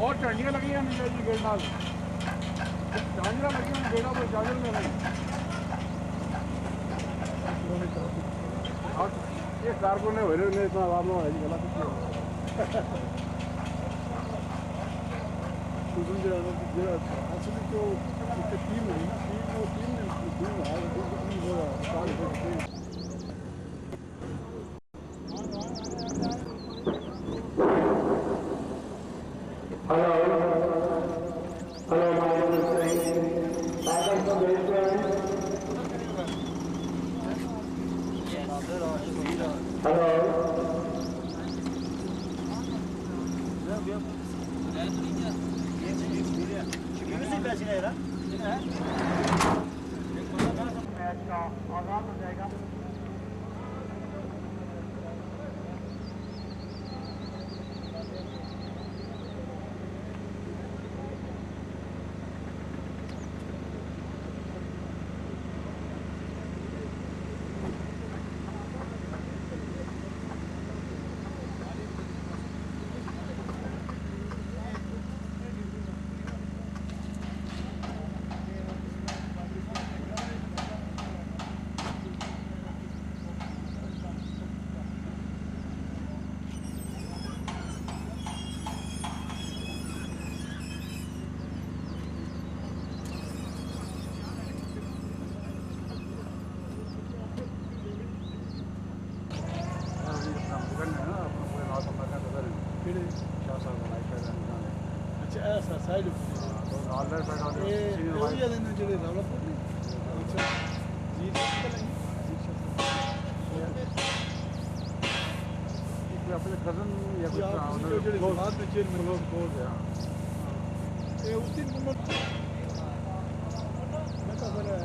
और झांडियां लगी हैं जी गेट नाल झांडियां लगी हैं गेटा पर चार्जर में लगी और ये कारकुन ने भरे ने इतना आराम है जी गला कुछ नहीं जो असली जो टीम है ना टीम ने हो रहा है Hello, my name is Saeed. I come from Brisbane. Hello. Match का आगाज हो जाएगा। अच्छा ऐसा साइड तो लाल पैदा ये एरिया ਦੇ ਨੇ ਜਿਹੜੇ ਰੌਲਾਪੁਰ ਨੇ ਅੱਛਾ ਜੀ ये अपने कजन या कुछ उन्होंने बाद में चेयरमैन लोग बोल गया ये उस दिन मैं तो बड़ा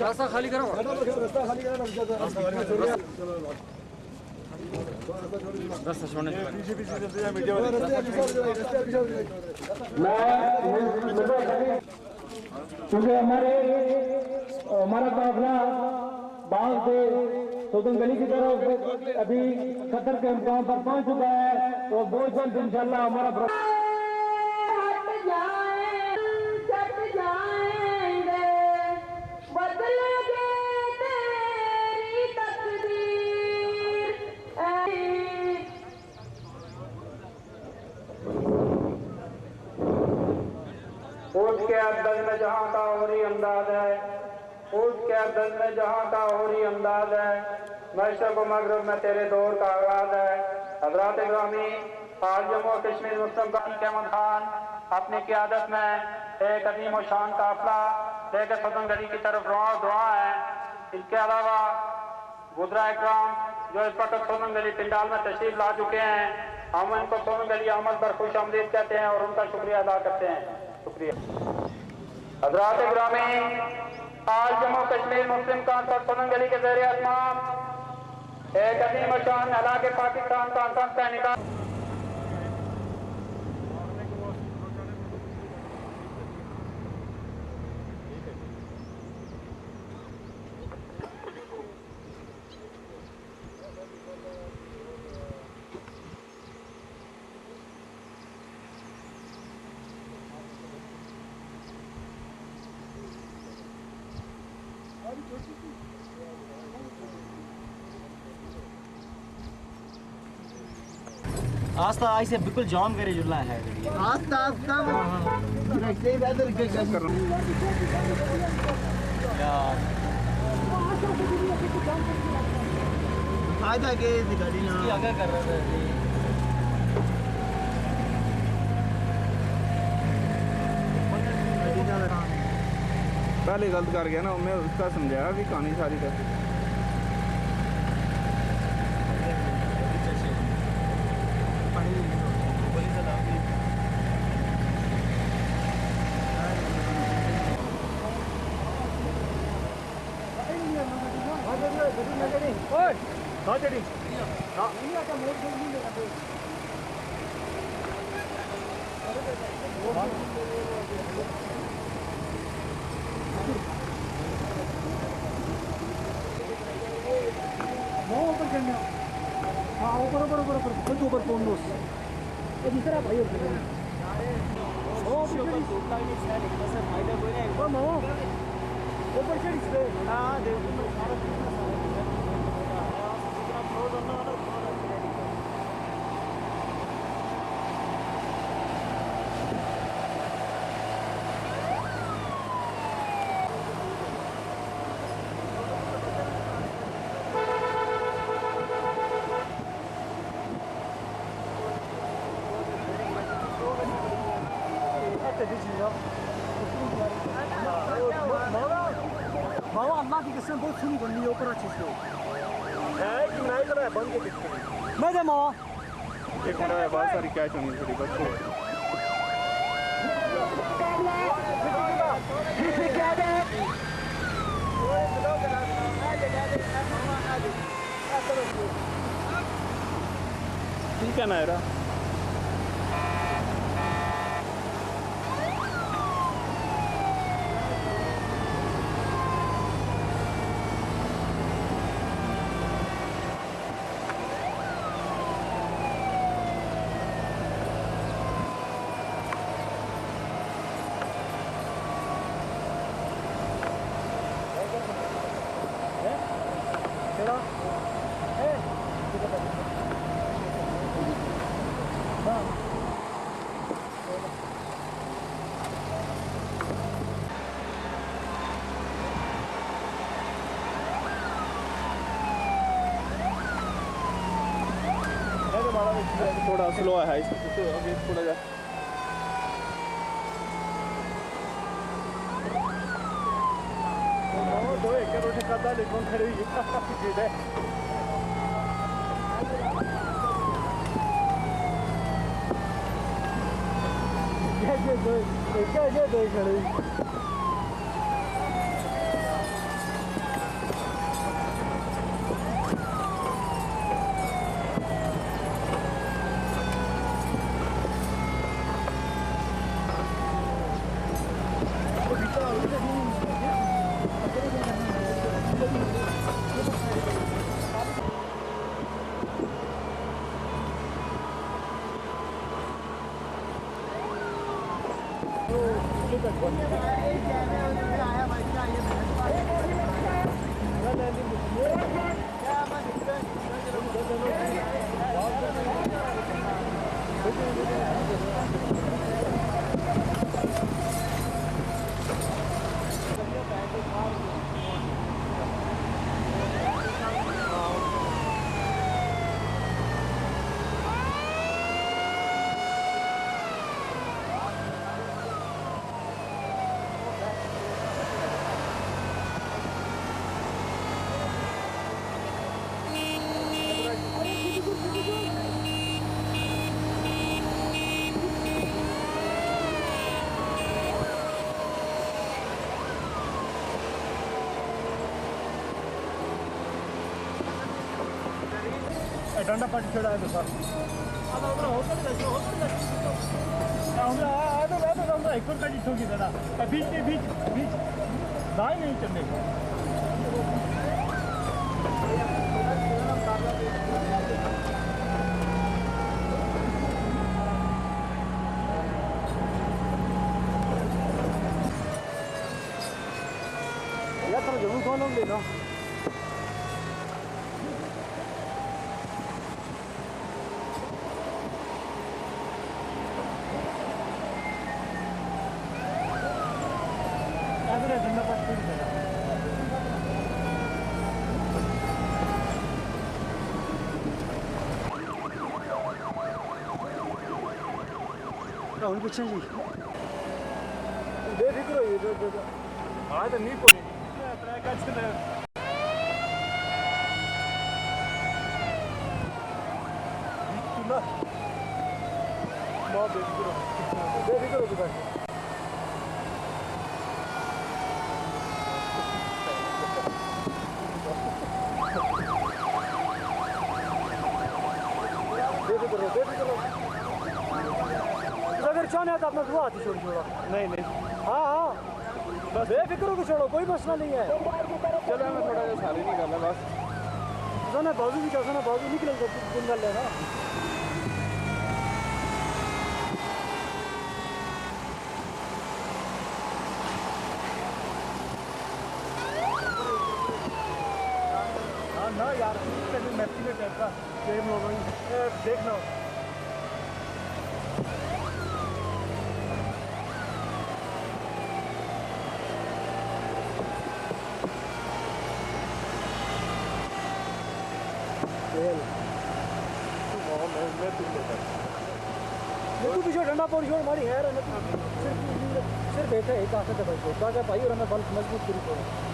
रास्ता खाली करो रास्ता खाली करो चलो रास्ता छोड़ने पीछे पीछे चलते हैं मीडिया क्योंकि हमारा काफिला बाग से सौदन गली की तरफ अभी खतर के मुकाम पर पहुंच चुका है तो बहुत जल्द इंशाल्लाह हमारा ऊँट के अब्दल में जहाँ का होरी अंदाज है ऊँट के अब्दल में जहाँ का होरी अंदाज है मशरक़ व मग़रिब में तेरे दौर का आगाज है। हज़रात ग्रामी आज जम्मू कश्मीर मुस्लिम कामिल अहमद खान अपनी क़यादत में एक अजीम और शान काफ़िला लेकर सदन गली की तरफ दुआ है। इसके अलावा बुज़ुर्ग इकराम जो इस वक्त सदन गली पिंडाल में तशरीफ ला चुके हैं हम इनको सदन गली अमल पर खुश आमदीद कहते हैं और उनका शुक्रिया अदा करते हैं। शुक्रिया। हज़रात ग्रामी आज जम्मू कश्मीर मुस्लिम काउंसिल सदन गली के ज़रिए अहतमाम एक अजीम शान इलाके पाकिस्तान कॉन्फ्रेंस का इनेकाम आस्ता आई से बिल्कुल जाम करे जुला है आस्ता आस्ता रखते इधर के कर यार आजा के गाड़ी ना आगे कर रहा था पहले गलत कर गया ना मैं उसका समझाया भी कहानी सारी कर ऊपर ऊपर पोंडोस ये दूसरा भाई होता है फायदा कोई नहीं ऊपर से इससे हाँ देखो बाबा अल्लाह की कसम बहुत सुनी बननी है ऊपर अच्छी से है कि नहीं कर रहा है बंद के मैं दे मावा एक मिनट है बहुत सारी कैच होनी थोड़ी बस ठीक है नायरा थोड़ा स्लो है इसको अभी थोड़ा जा दो एक रोटी खाता लेकिन खड़े ही है क्या दो खड़े डंडा पाटी छोड़ा है तो सर हमरा एक का जी ठोकी दादा बीच के बीच दाएं नहीं चलने यार तो जरूर कौन हम लेना राहुल पीछे जी बेफिक्र हो हाँ तो नहीं पड़े बेफिक्र हो चुका है अगर चाहने तो अपना दुआ छोड़ छोड़ो नहीं हाँ हाँ बस बेफिक्र को छोड़ो कोई मसला नहीं है चलो मैं थोड़ा सा सारी नहीं करना बस ना बाजू भी कैसा ना बाजू निकले दिन डाल लेना ना यार मैथी में टाइप का देखना पीछे ठंडा पौड़ी छोड़ मारी है सिर्फ बैठे एक आंख से भाई बाजा भाई और हमें बल्ब मजबूत पूरी पड़े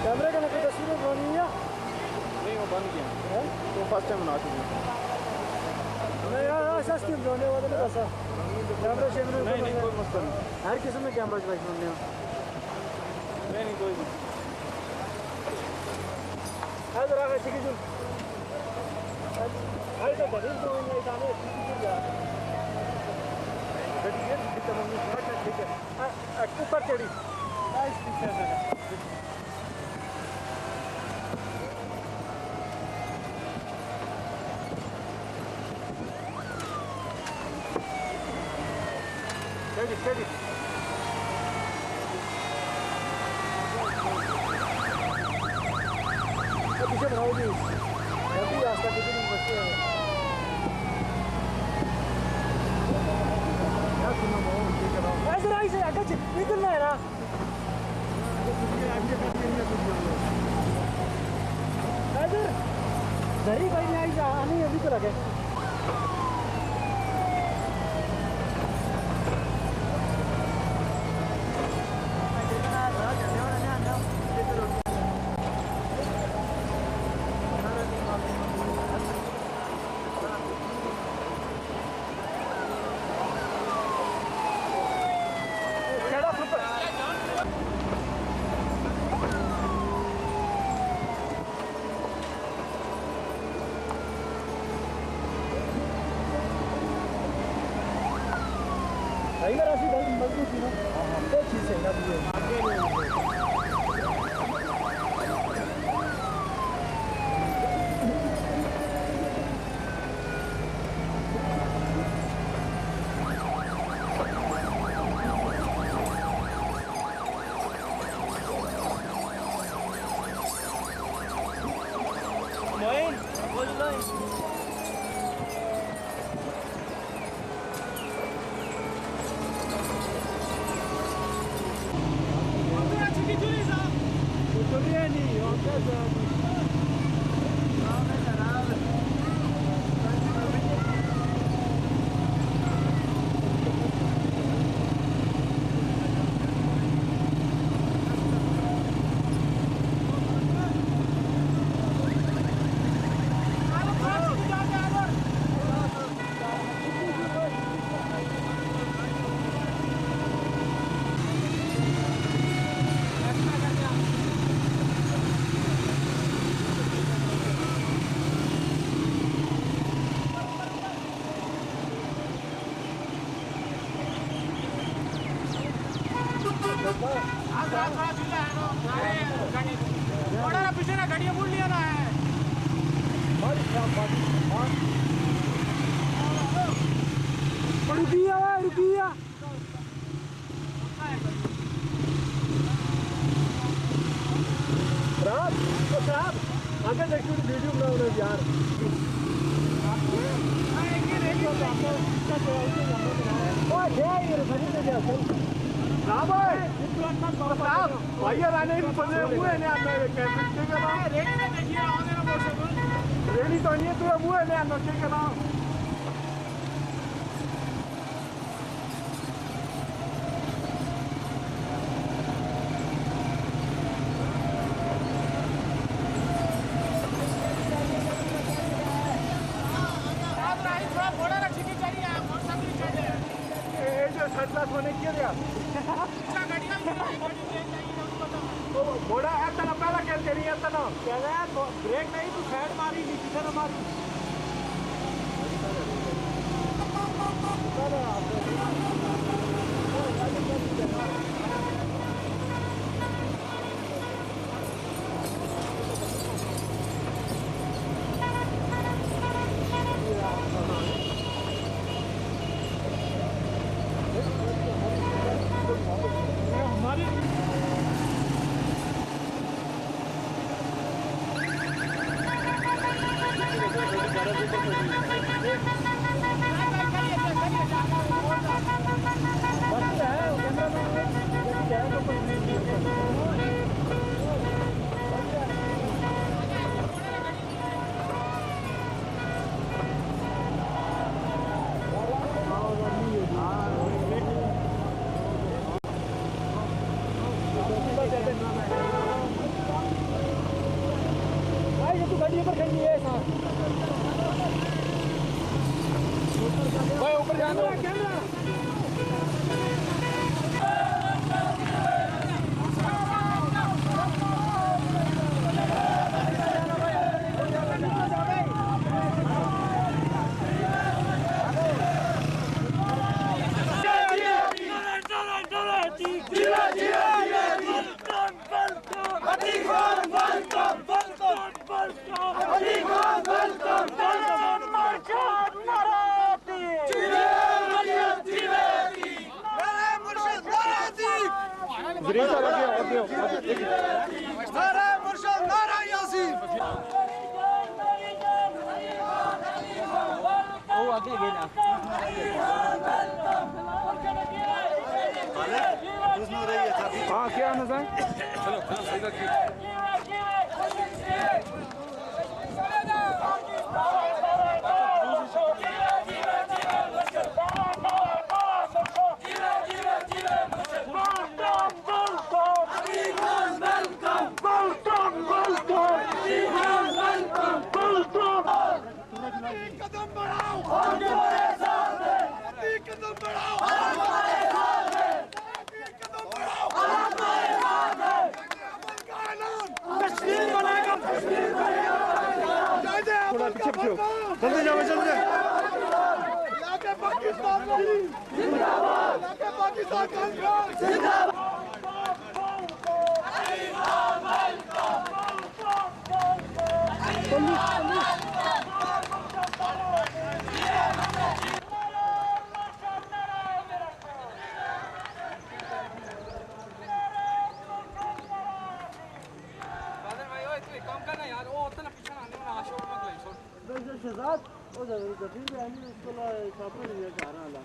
कैमरे का कोई तस्वीर बनानी है नहीं वो बन गया है तो फर्स्ट टाइम बना चुके नहीं यार ऐसा स्कीम बनाने वाले ने ऐसा कैमरा शैमरा नहीं कोई मसला नहीं हर किस्म में कैमरा चलाइए बनाने नहीं कोई नहीं इधर आ गए ठीक है आई तो बड़ी तो नहीं जाने ठीक है ठीक है ऊपर चढ़ी नाइस पिक्चर है steady. पीछे बनाओ भी अभी रास्ता कितनी नहीं बची है क्या सुनो बहुत ठीक है ऐसे राइट से आगे निकलना है ना इधर दरी भाई नहीं आई आने अभी तो लगे इधर ऐसी बहुत मजबूत थी ना बहुत चीज़ है ना मोइन बोल लो पीछे ना गाड़ियाँ बोल लिया ना है रुकिया रात आगे देखिए वीडियो बना रहे यार भैया राने बने हुए हैं रेडी तो नहीं तो हुए हैं ठीक है ना होने क्यों दिया घोड़ा है तना पहला क्या तेरी है तना क्या है ब्रेक नहीं तू साइड मारी नीचे से मारी ऊपर जाना हाँ क्या नजर चलो कदम बढ़ाओ हमारे साथ है कदम बढ़ाओ हमारे साथ है कदम बढ़ाओ हमारे साथ है कश्मीर बनेगा थोड़ा पीछे पीछे जल्दी जाओ जल्दी इलाके पाकिस्तान जिंदाबाद इलाके पाकिस्तान जिंदाबाद शहजाद वो गफीर भी आनी उसको सापने नहीं जा रहा ला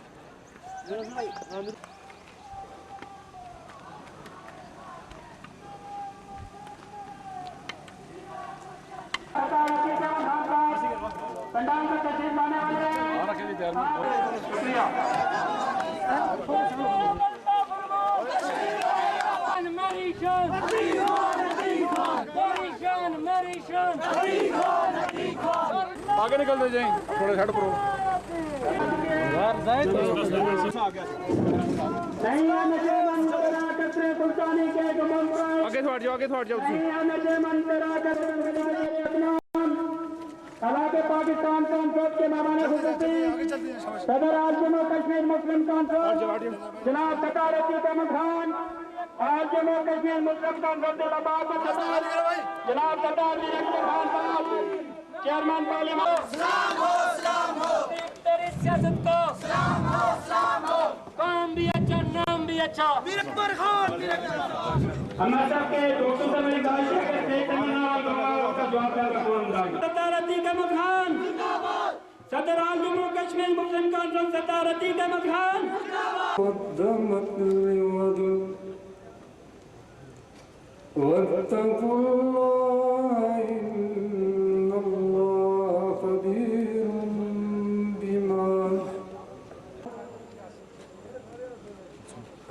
पंडाल का तस्वीर लाने वाले शुक्रिया आगे निकलते जाएं थोड़े साइड करो यार जाए तो आगे थोड़ जाओ हालांकि पाकिस्तान कॉन्फ्रेंस के मामाना सदर आज जम्मू कश्मीर मुस्लिम कॉन्फ्रेंस जनाब कतार रशीद अहमद खान आज जम्मू कश्मीर मुस्लिम कॉन्फ्रेंस जनाब कतार खान साहब चेयरमैन पार्लियामेंट सलाम हो तेरी सियासत को सलाम हो काम भी अच्छा नाम भी अच्छा वीर अकबर खान हम सबके दोस्तों से मेरी गाइड करते हैं फरमाया उसका जवाब देने का पूरा अंदाज। सरदार अतीक अहमद खान सदर आल जम्मू कश्मीर मुस्लिम कॉन्फ्रेंस सरदार अतीक अहमद खान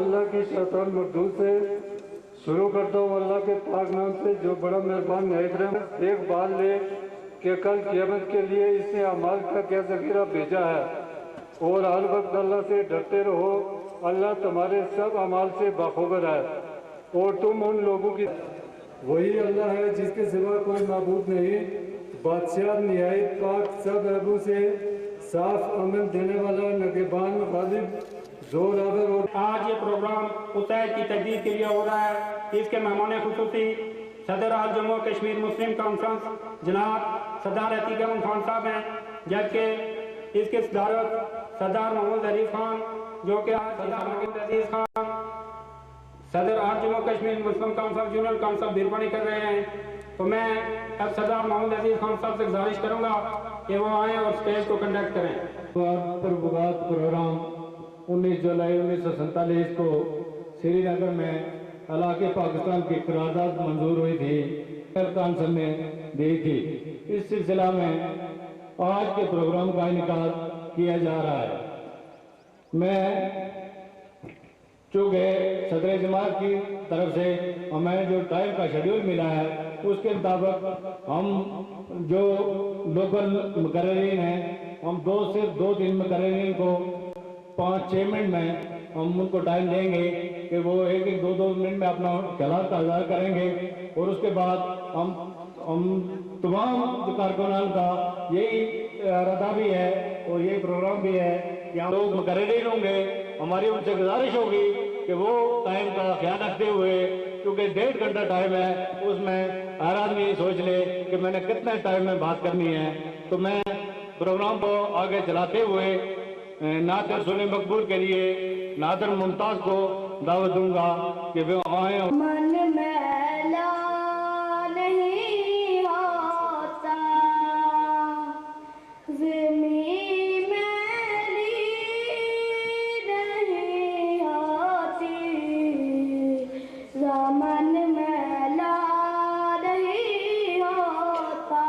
अल्लाह की शैतान मखदूम से शुरू करता हूँ। अल्लाह के पाक नाम से जो बड़ा मेहरबान नहायत रहम। एक बात ले कि कल क़यामत के लिए इसने अमाल का क्या ज़ख़ीरा भेजा है और हर वक्त अल्लाह से डरते रहो। अल्लाह तुम्हारे सब अमाल से बाखबर है और तुम उन लोगों की वही अल्लाह है जिसके सिवा कोई माबूद नहीं। बादशाह निहायत पाक सब ऐबों से साफ अमन देने वाला नगेबान गालिब जोरावर। और आज ये प्रोग्राम उतैद की तजदीद के लिए हो रहा है। इसके मेहमान खुसूसी सदर आल जम्मू कश्मीर मुस्लिम कॉन्फ्रेंस जनाब सरदार अतीक अहमद खान साहब हैं, जबकि इसके सदारत सरदार मोहम्मद अरीफ खान जो कि आज सरदार मोहम्मद अजीज खान सदर आल जम्मू कश्मीर मुस्लिम कॉन्फ्रेंस जनरल काउंसिल बिरबनी कर रहे हैं। तो मैं अब सरदार मोहम्मद अजीज खान साहब से गुजारिश करूँगा कि वो आएँ और स्टेज को कंडक्ट करें। प्रोग्राम 19 जुलाई 1947 को श्रीनगर में इलाके पाकिस्तान की करारदाद मंजूर हुई थी, काउंसिल ने दी थी। इस सिलसिला में आज के प्रोग्राम का इनेकाद किया जा रहा है। मैं चूँकि सदर जमात की तरफ से हमें जो टाइम का शेड्यूल मिला है उसके मुताबिक हम जो लोकल मुकर्रीन हैं हम 2 से 2-3 मुकर्रीन को 5-6 मिनट में हम उनको टाइम देंगे कि वो 1-2 मिनट में अपना ख्याल का इज़हार करेंगे और उसके बाद हम तमाम कारकुनान का यही इरादा भी है और यही प्रोग्राम भी है कि हम लोग मुकर्रीन होंगे। हमारी उनसे गुजारिश होगी कि वो टाइम का ख्याल रखते हुए, क्योंकि 1.5 घंटा टाइम है, उसमें हर आदमी सोच ले कि मैंने कितने टाइम में बात करनी है। तो मैं प्रोग्राम को आगे चलाते हुए नादर सुने मकबूल के लिए नादर मुमताज को दावत दूंगा कि वे आए। मन मैला नहीं होता, ज़मीं मैली नहीं होती, ज़मन मैला नहीं होता,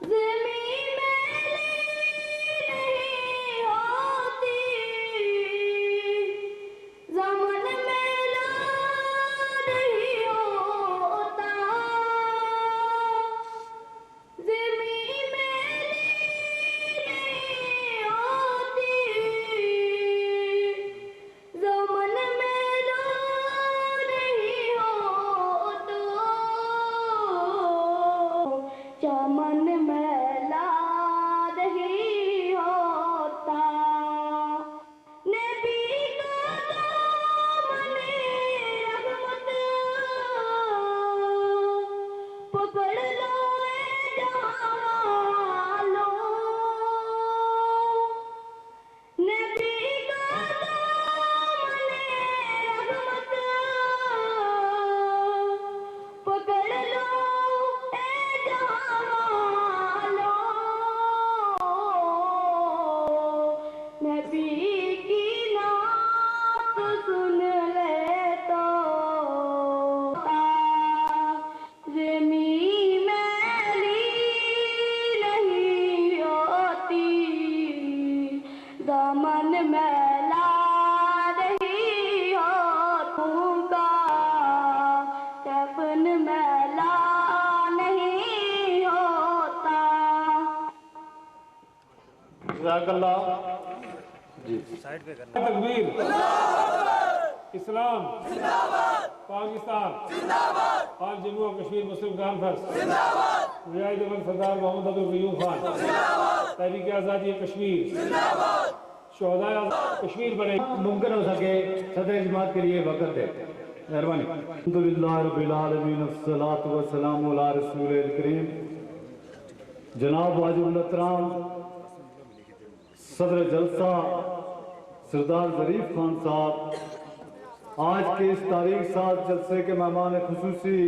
ज़मीं ज़मन मेला नहीं होता, ज़मीं मेली नहीं होती, ज़मन मेला नहीं होता, चमन मेला नहीं होता। नबी पकड़ लो जहालो, नबी का दामन रहमत पकड़ लो जहालो, नबी की नात सुन ले तो ज़मीं मैली नहीं होती, दामन मैला नहीं होता, कफन मैला नहीं होता। तकबीर, इस्लाम, पाकिस्तान जिंदाबाद। ऑल जम्मू और कश्मीर मुस्लिम कॉन्फ्रेंस जिंदाबाद। रियायत सरदार मोहम्मद अब्दुल कयूम खान जिंदाबाद। तहरीक आज़ादी कश्मीर जिंदाबाद। शोहदाए कश्मीर बने मुमकिन हो सके सदर जमात के लिए वक़्त दे, मेहरबानी। अल्हम्दुलिल्लाह रब्बिल आलमीन अस्सलातु वस्सलामु अला रसूलिल करीम। जनाब वाजिबुल एहतराम सदर जलसा सरदार ज़रीफ खान साहब, आज के इस तारीख साथ जलसे के मेहमान खुसूसी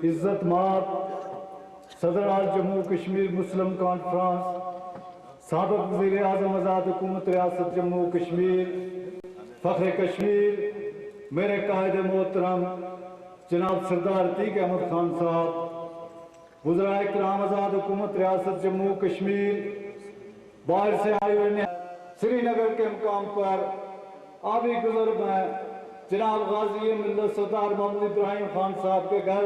इज्जत माब सदर आल जम्मू कश्मीर मुस्लिम कॉन्फ्रेंस, साबिक़ वज़ीर आज़म आज़ाद हुकूमत रियासत जम्मू कश्मीर फ़ख्र कश्मीर, मेरे कायद मोहतरम जनाब सरदार अतीक अहमद खान साहब, वज़राए किराम आज़ाद हुकूमत रियासत जम्मू कश्मीर, बाहर से आए हुए श्रीनगर के मुकाम पर आबी गुजर में जनाब गाजी मिल्लत सरदार मोहम्मद इब्राहिम खान साहब के घर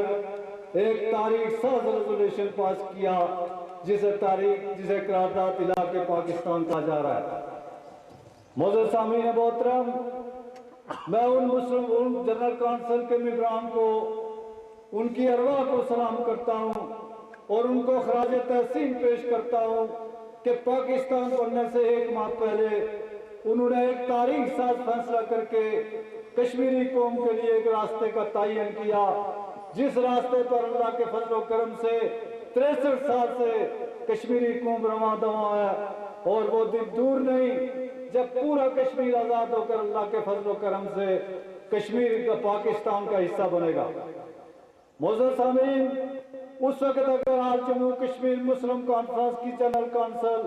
एक तारीख साज रेजोल्यूशन पास किया, जिसे करारदाद इलाके पाकिस्तान कहा जा रहा है। मौजूद सामीन मोहतरम, मैं उन जनरल काउंसिल के मेंबरान को उनकी अरवाह को सलाम करता हूँ और उनको खराज तहसीन पेश करता हूँ कि पाकिस्तान बनने से एक माह पहले उन्होंने एक तारीख साज फैसला करके कश्मीरी कौम के लिए एक रास्ते का तयन किया, जिस रास्ते पर अल्लाह के फजल और करम से 63 साल से कश्मीरी कौम रवां दवा है। और वो दिन दूर नहीं जब पूरा कश्मीर आजाद होकर अल्लाह के फजल और करम से कश्मीर का पाकिस्तान का हिस्सा बनेगा। मौजूद सामीन, उस वक्त अगर आज जम्मू कश्मीर मुस्लिम कॉन्फ्रेंस की जनरल काउंसिल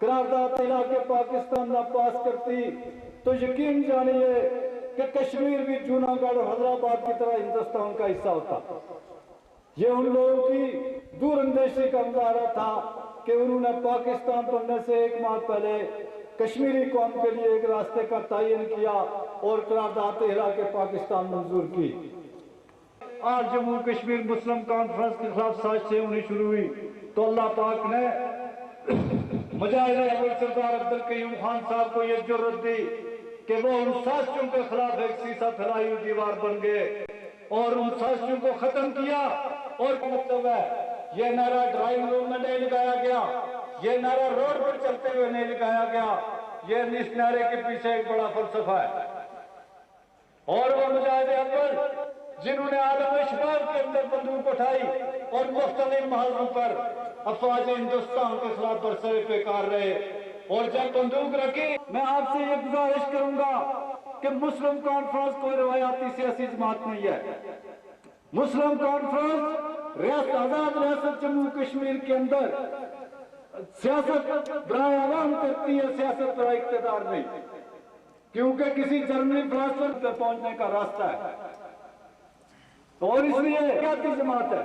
करारदाद इलाके पाकिस्तान न पास करती तो यकीन जानिए कि कश्मीर भी जूनागढ़ और हैदराबाद की तरह हिंदुस्तान का हिस्सा होता। ये उन लोगों की दूरअंदेशी का मुजाहरा था कि उन्होंने पाकिस्तान बनने से एक माह पहले कश्मीरी कौम के लिए एक रास्ते का तयन किया और करारदाद इलाके पाकिस्तान मंजूर की। आज जम्मू कश्मीर मुस्लिम कॉन्फ्रेंस के खिलाफ साजिशें होनी शुरू हुई तो अल्लाह पाक ने मुजाहिद सरदार अब्दुल कयूम खान साहब को यह जुर्रत दी कि वो उन साजिशों के खिलाफ एक सीसा फैलाई हुई दीवार बन गए और उन साजिशों को खत्म किया। और मतलब है ये नारा ड्राइंग रूम में नहीं लगाया गया, ये नारा रोड पर चलते हुए नहीं लगाया गया, ये इस नारे के पीछे एक बड़ा फलसफा है। और वो मुजाहिद अव्वल जिन्होंने आलम इशबाब के अंदर बंदूक उठाई और मुख्तलिफ महलों पर अफवाज हिंदुस्तान के खिलाफ बरसरे बेकार रहे और जब बंदूक रखी, मैं आपसे ये गुजारिश करूंगा कि मुस्लिम कॉन्फ्रेंस कोई रवायाती सियासी जमात नहीं है। मुस्लिम कॉन्फ्रेंस आजाद रियासत जम्मू कश्मीर के अंदर सियासत बराए आवाम करती है, सियासत बराए इख्तियार नहीं, क्योंकि किसी जर्मनी फिलासफर तक पहुंचने का रास्ता है और इसलिए सियासी जमात है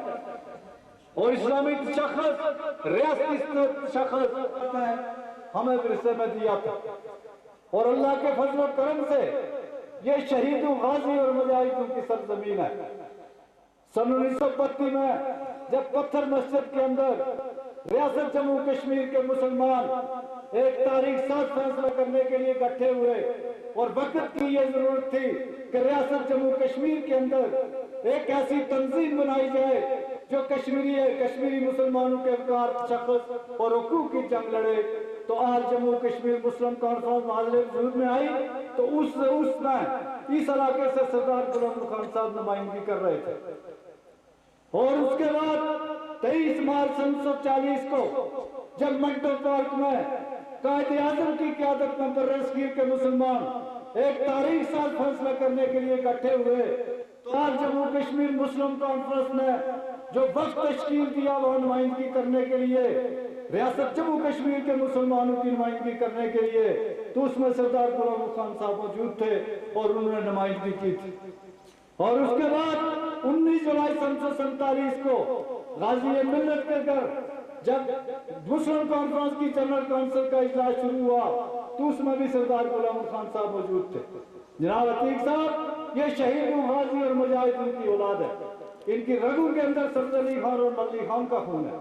और इस्लामी शख्स रियासती शख्स हमें विरसे में दिया था और अल्लाह के फजल और करम से ये शहीदों गाजी और मुजाहिदों की सरजमीन है। सन 1932 में जब पत्थर मस्जिद के अंदर रियासत जम्मू कश्मीर के मुसलमान एक तारीख साथ फैसला करने के लिए इकट्ठे हुए और वक्त की यह जरूरत थी कि रियासत जम्मू कश्मीर के अंदर एक ऐसी तंजीम बनाई जाए जो कश्मीरी मुसलमानों के विकार शख्स और हुकूक की जंग लड़े। तो आज जम्मू कश्मीर मुस्लिम कॉन्फ्रेंस माजरे वजूद में आई तो उसमें इस इलाके से सरदार गुलाम खान साहब नुमाइंदगी कर रहे थे। और उसके बाद 23 मार्च 1940 को जब मंटो पार्क में कायदे आजम की क़यादत में बर्रसगीर के मुसलमान एक तारीख साल फैसला करने के लिए इकट्ठे हुए तो आज जम्मू कश्मीर मुस्लिम कॉन्फ्रेंस ने जो वक्त तश्कील दिया वो नुमाइंदगी करने के लिए, रियासत जम्मू कश्मीर के मुसलमानों की नुमाइंदगी करने के लिए, तो उसमें सरदार गुलाम खान साहब मौजूद थे और उन्होंने नुमाइंदगी की थी। और उसके बाद 19 जुलाई 1947 को गाजी मिल्लत के घर जब मुस्लिम कॉन्फ्रेंस की जनरल काउंसिल का इजलास शुरू हुआ तो उसमें भी सरदार गुलाम खान साहब मौजूद थे। जनाब अतीक साहब, ये शहीदों गाजी और मुजाहिदों की औलाद है। इनकी रगों के अंदर सरद अली खान और मल्ली खान का खून है,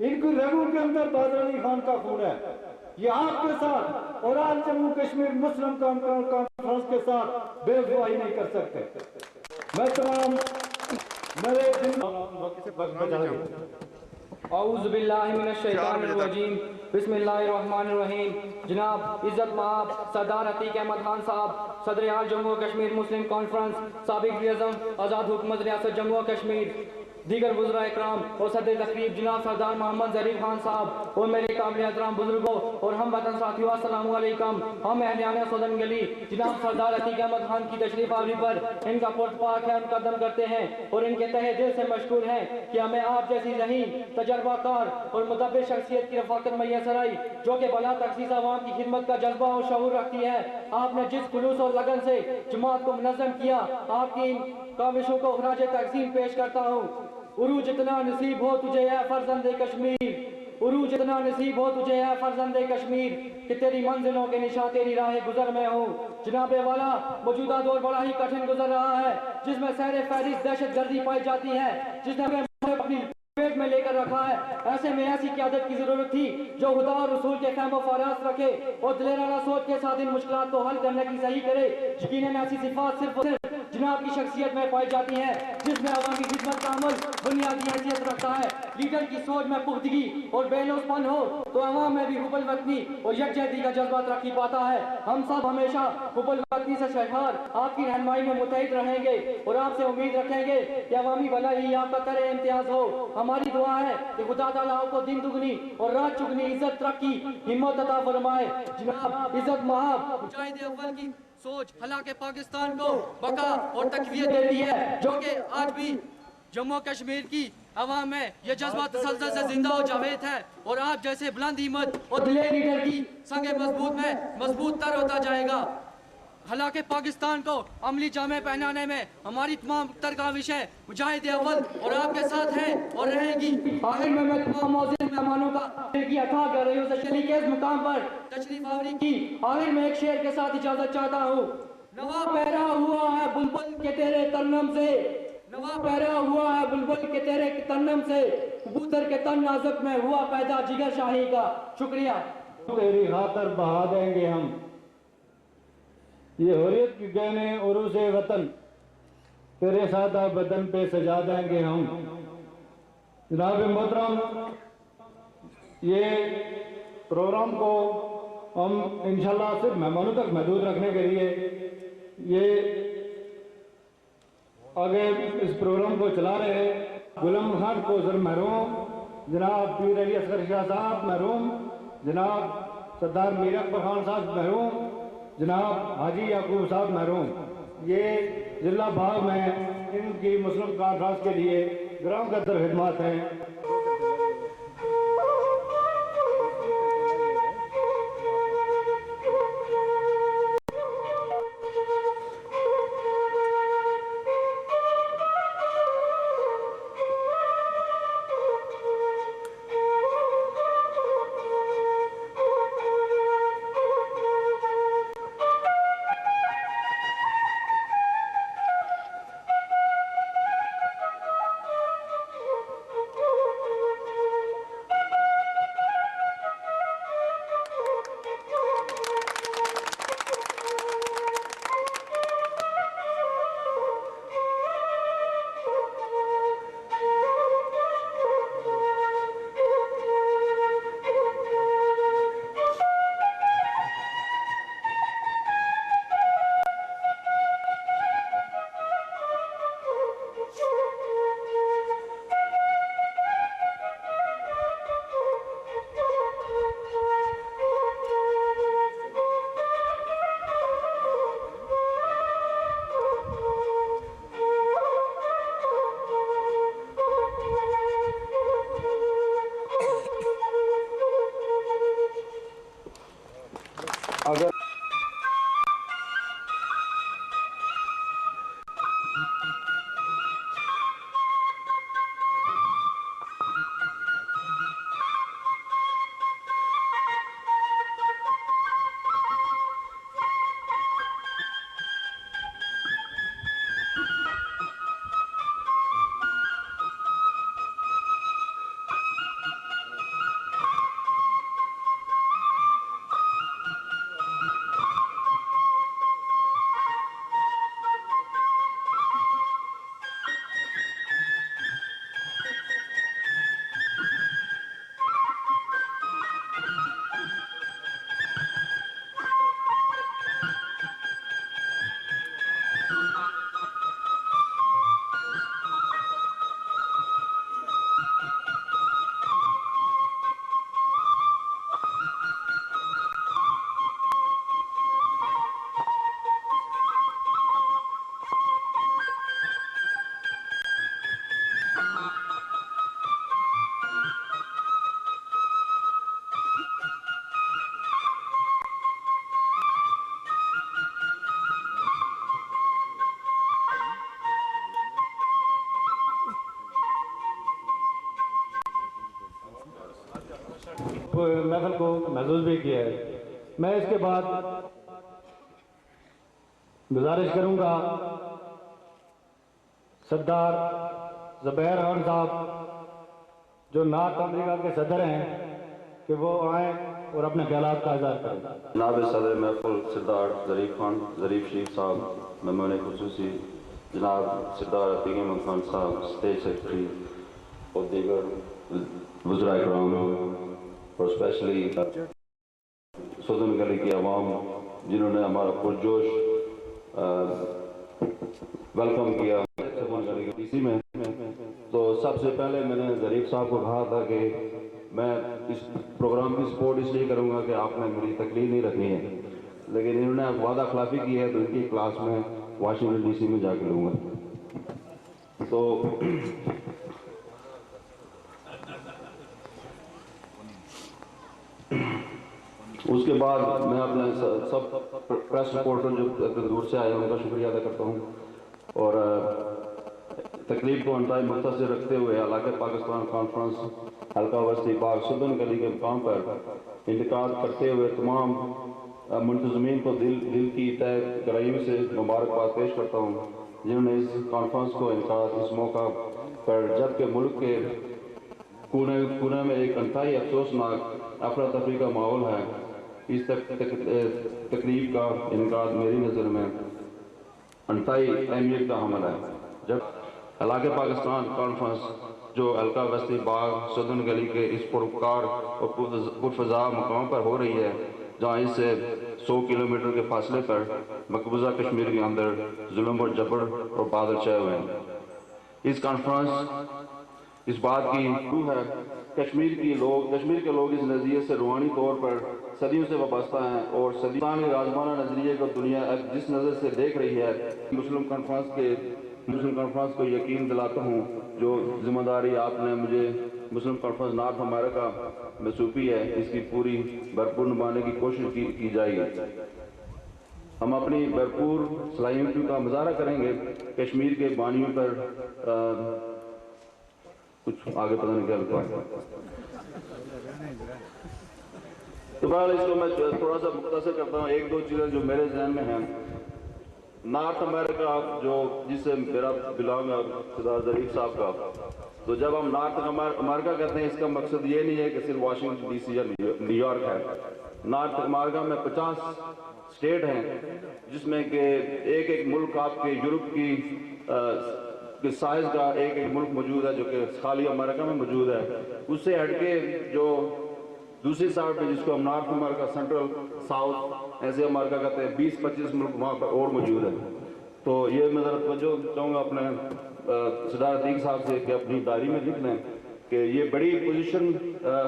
इनकी रगों के अंदर बहादुर अली खान का खून है। ये आपके साथ और आज जम्मू कश्मीर मुस्लिम कॉन्फ्रेंस के साथ बेवफाई नहीं कर सकते। मैं तमाम मेरे औज़ुबिल्लाहिमिनश्शैतानिर्रजीम बिस्मिल्लाहिर्रहमानिर्रहीम। जनाब इज़्ज़त माब सरदार अतीक अहमद खान साहब, सदर आल जम्मू कश्मीर मुस्लिम कॉन्फ्रेंस, साबिक वज़ीर-ए-आज़म आज़ाद हुकूमत रियासत जम्मू कश्मीर, दीगर बुज़ुर्ग इकराम और सदर तकरीब जनाब सरदार मोहम्मद ज़रीफ खान साहब और मेरे काबिल एहतराम बुजुर्गों और हम वतन साथियों, अस्सलामु अलैकुम। हम अहलियाना सदन गली जनाब सरदार अतीक अहमद खान की तशरीफ आवी पर इनका पुरस्कार खैर मुकद्दम करते हैं और इनके तहे दिल से मशकूर हैं कि हमें आप जैसी ज़हीन, तजर्बाकार और मुदब्बिर शख्सियत की रफ़ाकत मैसर आई, जो कि भला तख़सीस अवाम की खिदमत का जज्बा और शऊर रखती है। आपने जिस खुलूस और लगन से जमात को मुनज़्ज़म किया, आपकी इन काविशों को खराज तहसीन पेश करता हूँ। उरूज जितना नसीब हो तुझे है फर्जंदे कश्मीर, उरूज जितना नसीब हो तुझे है फर्जंदे कश्मीर, कि तेरी मंजिलों के निशान तेरी राह गुजर में हूँ। जनाबे वाला मौजूदा दौर बड़ा ही कठिन गुजर रहा है, जिसमें सहरे फहरिस्त दहशत गर्दी पाई जाती है, जिसने अपनी पेट में लेकर रखा है। ऐसे में ऐसी क़यादत की जरूरत थी जो खुदा और रसूल के ख़ैम फ़रास रखे और दिलेराना सोच के साथ इन मुश्किलात को हल करने की सही करे। यकीनन ऐसी सिफात सिर्फ जनाब की शख्सियत में पाई जाती है, जिसमें अवामी खिदमत का अमल बुनियादी हैसियत रखता है। लीडर की सोच में पुख्तगी और बेलौसपन हो तो अवाम में भी हुब्बुल वतनी और यकजहती का जज्बा तरक्की पाता है। हम सब हमेशा हुब्बुल वतनी से शहर आपकी रहनुमाई में मुतहिद रहेंगे और आपसे उम्मीद रखेंगे कि अवामी भलाई आपका करे इम्तियाज हो। हमारी दुआ है कि खुदा ताला आपको दिन दुगनी और रात चुगनी इज्जत, तरक्की, हिम्मत अता फरमाए। जनाब इज्जत महाब मुजाहिद अव्वल की सोच हालांकि पाकिस्तान को बका और तकवीत देती है, जो कि आज भी जम्मू कश्मीर की अवाम में यह जज्बा तसलसल से जिंदा और जावेद है और आप जैसे बुलंद हिम्मत और दिलेर लीडर की संगे मजबूत में मजबूत तर होता जाएगा। हालांकि पाकिस्तान को अमली जामे पहनाने में हमारी तमाम काविश है मुजाहिद अव्वल और आपके साथ है और रहेगी। आखिर में मैं तमाम मौजूद मेहमानों का अता कर रही हूँ शरीक इस मुकाम पर तशरीफ आवरी की। आखिर में एक शेर के साथ इजाजत चाहता हूँ। नवा पैरा हुआ है बुलबुल के तेरे तरनम से, नवा पैरा हुआ है बुलबुल के तेरे तरनम से, कबूतर के तन नाजुक में हुआ पैदा जिगर शाही का। शुक्रिया। तेरी खातर बहा देंगे हम ये हुर्रियत की गहने उरूज़े वतन, तेरे सादा बदन पे सजा देंगे हम। जनाब मोहतरम, ये प्रोग्राम को हम इंशाल्लाह सिर्फ मेहमानों तक महदूद रखने के लिए ये आगे इस प्रोग्राम को चला रहे हैं। गुलाम खान को सर महरूम, जनाब पीर अली असगर शाह साहब महरूम, जनाब सरदार मीर अकबर खान साहब महरूम, जनाब हाजी याकूब साहब महरूम। ये जिला भाग में इनकी मुस्लिम कॉन्फ्रेंस के लिए ग्राम कदर खिदमत हैं। अगर महफिल को महसूस भी किया है। मैं इसके बाद गुजारिश करूंगा सरदार ज़ुबैर खान साहब जो नॉर्थ अमेरिका के सदर हैं कि वो आए और अपने ख्यालात का इज़हार करें। जनाब सदर महफिल सरदार ज़रीफ शरीफ साहब, मेहमान खुसूसी जनाब सरदार अतीक अहमद खान साहब, स्टेट सेक्रेटरी और दीगर वज़राए कराम और स्पेशली सदन गली की आवाम जिन्होंने हमारा पुरजोश वेलकम किया सदन गली के डीसी में। तो सबसे पहले मैंने ज़रीफ साहब को कहा था कि मैं इस प्रोग्राम की सपोर्ट इसलिए करूंगा कि आपने मेरी तकलीफ नहीं रखनी है, लेकिन इन्होंने वादा खिलाफी की है तो इनकी क्लास में वाशिंगटन डीसी में जाके लूँगा। तो उसके बाद मैं अपने सब प्रेस रिपोर्टर जो दूर से आए हैं उनका शुक्रिया अदा करता हूँ और तकलीफ को अंतहाई मुख्तसर रखते हुए इलाक़े पाकिस्तान कॉन्फ्रेंस हल्का वस्ती बाग सुदन गली के मुकाम पर इंतकाल करते हुए तमाम मुंतज़मीन को दिल की तय गहराइयों से मुबारकबाद पेश करता हूँ जिन्होंने इस कॉन्फ्रेंस को इनकाद इस मौका पर जबकि मुल्क के कोने में एक अंतहाई अफसोसनाक अफरा तफरी का माहौल है, इस तकरीब का इनकाद मेरी नज़र में अंतहाई अहमियत का हमल है। जब इलाक़े पाकिस्तान कॉन्फ्रेंस जो हल्का वस्ती बाग सदन गली के इस पुरकार और पुरफज़ा मुकाम पर हो रही है जहाँ इससे 100 किलोमीटर के फासले पर मकबूजा कश्मीर के अंदर जुल्म और जबर और बादल छाए हुए हैं। इस कॉन्फ्रेंस इस बात की है कश्मीर के लोग इस नज़रिए से रूहानी तौर पर सदियों से वाबस्ता हैं और सदियों के राजमाना नज़रिए को दुनिया अब जिस नज़र से देख रही है, मुस्लिम कॉन्फ्रेंस को यकीन दिलाता हूँ जो जिम्मेदारी आपने मुझे मुस्लिम कॉन्फ्रेंस नॉर्थ अमेरिका में सौंपी है, इसकी पूरी भरपूर निभाने की कोशिश की जाएगी। हम अपनी भरपूर सलाहियतों का मुजाहरा करेंगे। कश्मीर के बानियों पर कुछ आगे पता नहीं क्या लिखा है, तो बहरहाल इसको मैं थोड़ा सा मुख्तसर करता हूँ। एक दो चीज़ें जो मेरे जहन में हैं। नॉर्थ अमेरिका जो जिससे मेरा बिलोंग है सरदार ज़रीफ साहब का, तो जब हम नॉर्थ अमेरिका कहते हैं इसका मकसद ये नहीं है कि सिर्फ वाशिंगटन डीसी या न्यूयॉर्क है। नॉर्थ अमेरिका में 50 स्टेट हैं जिसमें कि एक मुल्क आपके यूरोप की साइज का एक मुल्क मौजूद है जो कि खाली अमेरिका में मौजूद है। उससे हटके जो दूसरी साइड पे जिसको हम नॉर्थ अमेरिका सेंट्रल साउथ ऐसे अमेरिका कहते हैं 20-25 मुल्क वहाँ पर और मौजूद है। तो ये मैं ज़रा तवज्जो चाहूँगा अपने सरदार अतीक साहब से कि अपनी डायरी में लिख लें कि ये बड़ी पोजीशन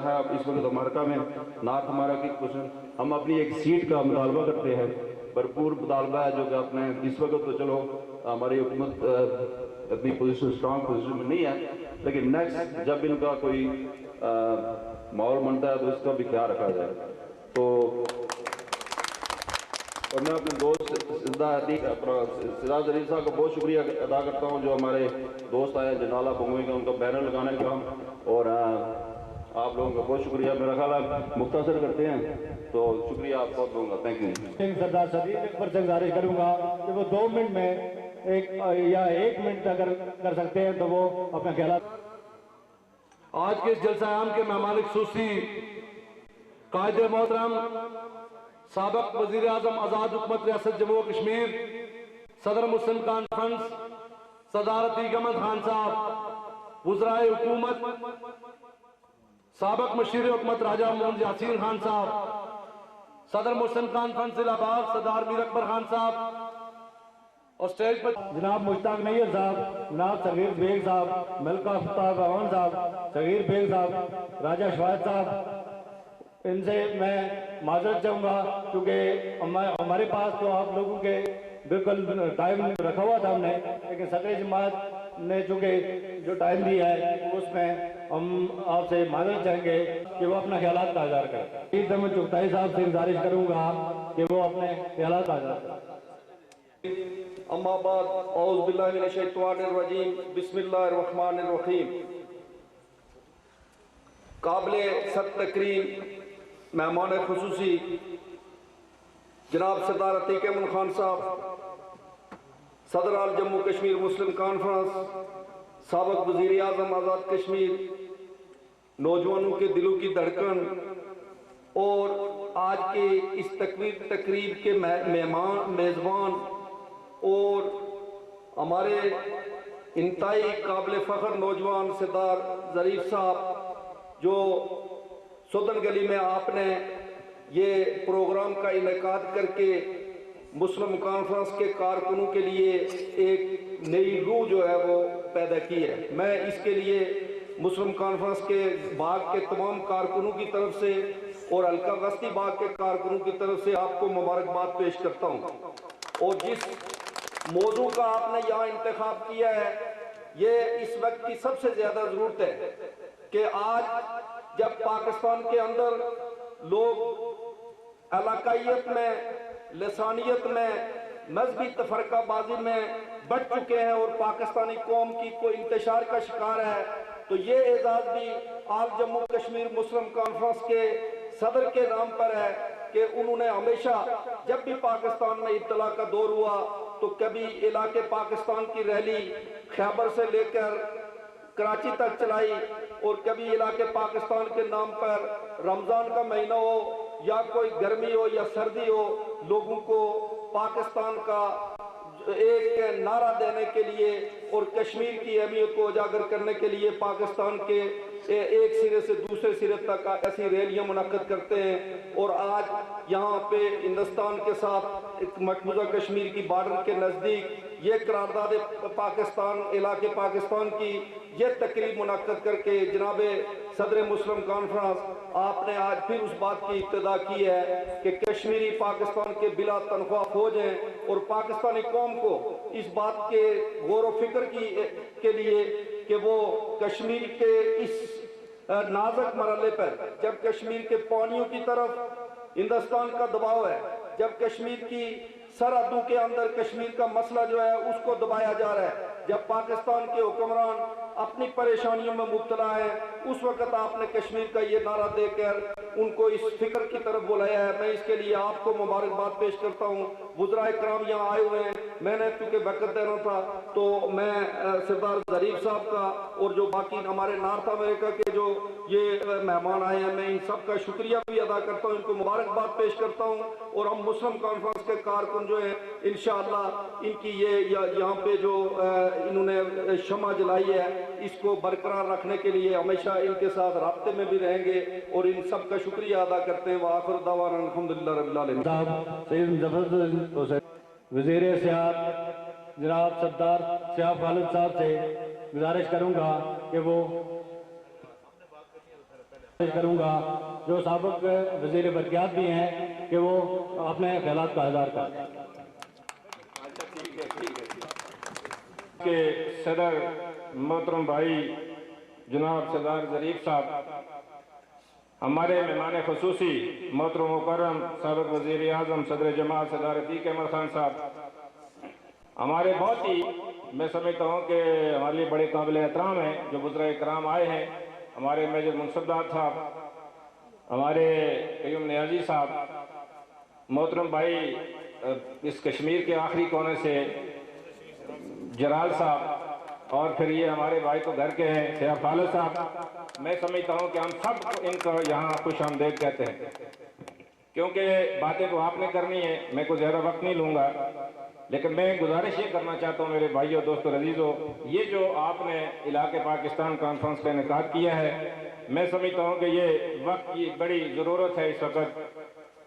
है इस वक्त अमेरिका में, नॉर्थ अमेरिका की पोजीशन। हम अपनी एक सीट का मुतालबा करते हैं, भरपूर मुतालबा है जो कि अपने इस वक्त तो चलो हमारी हुकूमत अपनी पोजीशन स्ट्रांग पोजीशन में नहीं है, लेकिन नेक्स्ट जब इनका कोई माहौल बनता है तो इसका भी ख्याल रखा जाए। तो और मैं अपने दोस्त सरदार ज़रीफ साहब का बहुत शुक्रिया अदा करता हूँ जो हमारे दोस्त आए जनाला बंगोई का, उनका बैनर लगाने का, और आप लोगों का बहुत शुक्रिया। मेरा ख्याल आप मुख्तसर करते हैं तो शुक्रिया आप बहुत दूंगा। Thank you. सरदार सदीक अकबर से गुजारिश करूंगा कि वो 2 मिनट में एक मिनट अगर कर सकते हैं तो वो अपना ख्याल। आज के इस जलसा आम के मेहमान खुसूसी कायदे मोहतरम साबिक वज़ीर आज़म आज़ाद हुकूमत रियासत जम्मू और कश्मीर सदर मुस्लिम कॉन्फ्रेंस सरदार अतीक अहमद खान साहब, वज़राए हुकूमत साबिक मशीर हुकूमत राजा मोहम्मद यासीन खान साहब, सदर मुस्लिम कॉन्फ्रेंस इलाहाबाद सरदार मीर अकबर खान साहब, और स्टेज पर जनाब मुश्ताक नैयर साहब, जनाब सगीर बेग साहब, मलका आफ्ताब अवान साहब, सगीर बेग साहब, राजा शवाद साहब, इनसे मैं माजरत चाहूँगा क्योंकि हमारे पास तो आप लोगों के बिल्कुल टाइम रखा हुआ था हमने, लेकिन सदर जमात ने चूँकि जो टाइम दिया है उसमें हम आपसे माजरत चाहेंगे कि वो अपना ख्यालात का इज़हार करें। इस दम चुगताई साहब से गुजारिश करूँगा कि वो अपने ख्यालात का इज़हार करें। अम्मा बाद औज़ु बिल्लाहि मिनश शैतानिर रजीम, बिस्मिल्लाहिर रहमानिर रहीम। काबिल सद तकरीम मेहमान खुसूसी जनाब सरदार अतीक अहमद खान साहब, सदर आल जम्मू कश्मीर मुस्लिम कॉन्फ्रेंस, साबिक वज़ीर आज़म आज़ाद कश्मीर, नौजवानों के दिलों की धड़कन और आज के इस तकरीब के मेज़बान और हमारे इंतहाई काबिल फ़ख्र नौजवान सरदार ज़रीफ साहब, जो सुदन गली में आपने ये प्रोग्राम का इनेकाद करके मुस्लिम कॉन्फ्रेंस के कारकुनों के लिए एक नई रूह जो है वो पैदा की है। मैं इसके लिए मुस्लिम कॉन्फ्रेंस के बाग के तमाम कारकुनों की तरफ से और हल्का गश्ती बाग के कारकुनों की तरफ से आपको मुबारकबाद पेश करता हूँ। और जिस मौजू का आपने यहाँ इंतखाब किया है, ये इस वक्त की सबसे ज़्यादा ज़रूरत है कि आज जब पाकिस्तान के अंदर लोग इलाकाइयत में, लसानियत में, मजहबी तफरकाबाजी में बढ़ चुके हैं और पाकिस्तानी कौम की कोई इंतशार का शिकार है, तो ये एजाज़ भी आल जम्मू कश्मीर मुस्लिम कॉन्फ्रेंस के सदर के नाम पर है कि उन्होंने हमेशा जब भी पाकिस्तान में इब्तला का दौर हुआ तो कभी इलाके पाकिस्तान की रैली खैबर से लेकर कराची तक चलाई और कभी इलाके पाकिस्तान के नाम पर रमज़ान का महीना हो या कोई गर्मी हो या सर्दी हो, लोगों को पाकिस्तान का एक नारा देने के लिए और कश्मीर की अहमियत को उजागर करने के लिए पाकिस्तान के एक सिरे से दूसरे सिरे तक ऐसी रैलियां मुनक्कद करते हैं। और आज यहाँ पे हिंदुस्तान के साथ मकबूजा कश्मीर की बॉर्डर के नज़दीक ये करारदाद पाकिस्तान, इलाके पाकिस्तान की ये तकरीब मुनक्कद करके जनाब सदर मुस्लिम कॉन्फ्रेंस आपने आज फिर उस बात की इब्तिदा की है कि कश्मीरी पाकिस्तान के बिला तनख्वाह फौज हैं और पाकिस्तानी कौम को इस बात के गौर व फिक्र के लिए कि वो कश्मीर के इस नाजुक मरहले पर, जब कश्मीर के पानियों की तरफ हिंदुस्तान का दबाव है, जब कश्मीर की सरहदों के अंदर कश्मीर का मसला जो है उसको दबाया जा रहा है, जब पाकिस्तान के हुक्मरान अपनी परेशानियों में मुब्तला है, उस वक्त आपने कश्मीर का ये नारा देकर उनको इस फिक्र की तरफ बुलाया है। मैं इसके लिए आपको मुबारकबाद पेश करता हूँ। वुज़राए कराम यहाँ आए हुए हैं, मैंने चूँकि वक़्त देना था तो मैं सरदार ज़रीफ साहब का और जो बाकी हमारे नॉर्थ अमेरिका के जो ये मेहमान आए हैं, मैं इन सब का शुक्रिया भी अदा करता हूँ, इनको मुबारकबाद पेश करता हूँ। और हम मुस्लिम कॉन्फ्रेंस के कारकुन जो है इंशाअल्लाह इनकी ये यहाँ पे जो इन्होंने शमा जलाई है इसको बरकरार रखने के लिए हमेशा इनके साथ राब्ते में भी रहेंगे और इन सब का शुक्रिया अदा करते हैं। वाखिर दावाना अल्हम्दुलिल्लाह रब्बिल आलमीन। वज़ीर सियाहत जनाब सरदार सियाह खालिद साहब से गुजारिश करूँगा कि वो जो साबिक वज़ीर बरक़ियात भी हैं कि वो अपने ख्यालात का इज़हार करें। के सदर मोहतरम भाई जनाब सरदार ज़रीफ साहब, हमारे मेहमान खुसूसी मोहतरम मुकर्रम साबिक वज़ीर आज़म सदर जमात सरदार अतीक अहमद खान साहब, हमारे बहुत ही मैं समझता हूँ कि हमारे लिए बड़े काबिल एहतराम हैं जो वज़राए कराम आए हैं, हमारे मेजर मुंसबदार साहब, हमारे कयूम नियाजी साहब, मोहतरम भाई इस कश्मीर के आखिरी कोने से जलाल साहब, और फिर ये हमारे भाई तो घर के हैं सियाह खालिद साहब। मैं समझता हूँ कि हम सब इनको यहाँ खुश आमदेद कहते हैं, क्योंकि बातें तो आपने करनी है, मैं कुछ ज़्यादा वक्त नहीं लूँगा, लेकिन मैं गुजारिश ये करना चाहता हूँ मेरे भाइयों, दोस्तों, अजीज़ों, ये जो आपने इलाके पाकिस्तान कॉन्फ्रेंस का इनेकाद किया है, मैं समझता हूँ कि ये वक्त की बड़ी ज़रूरत है इस वक्त,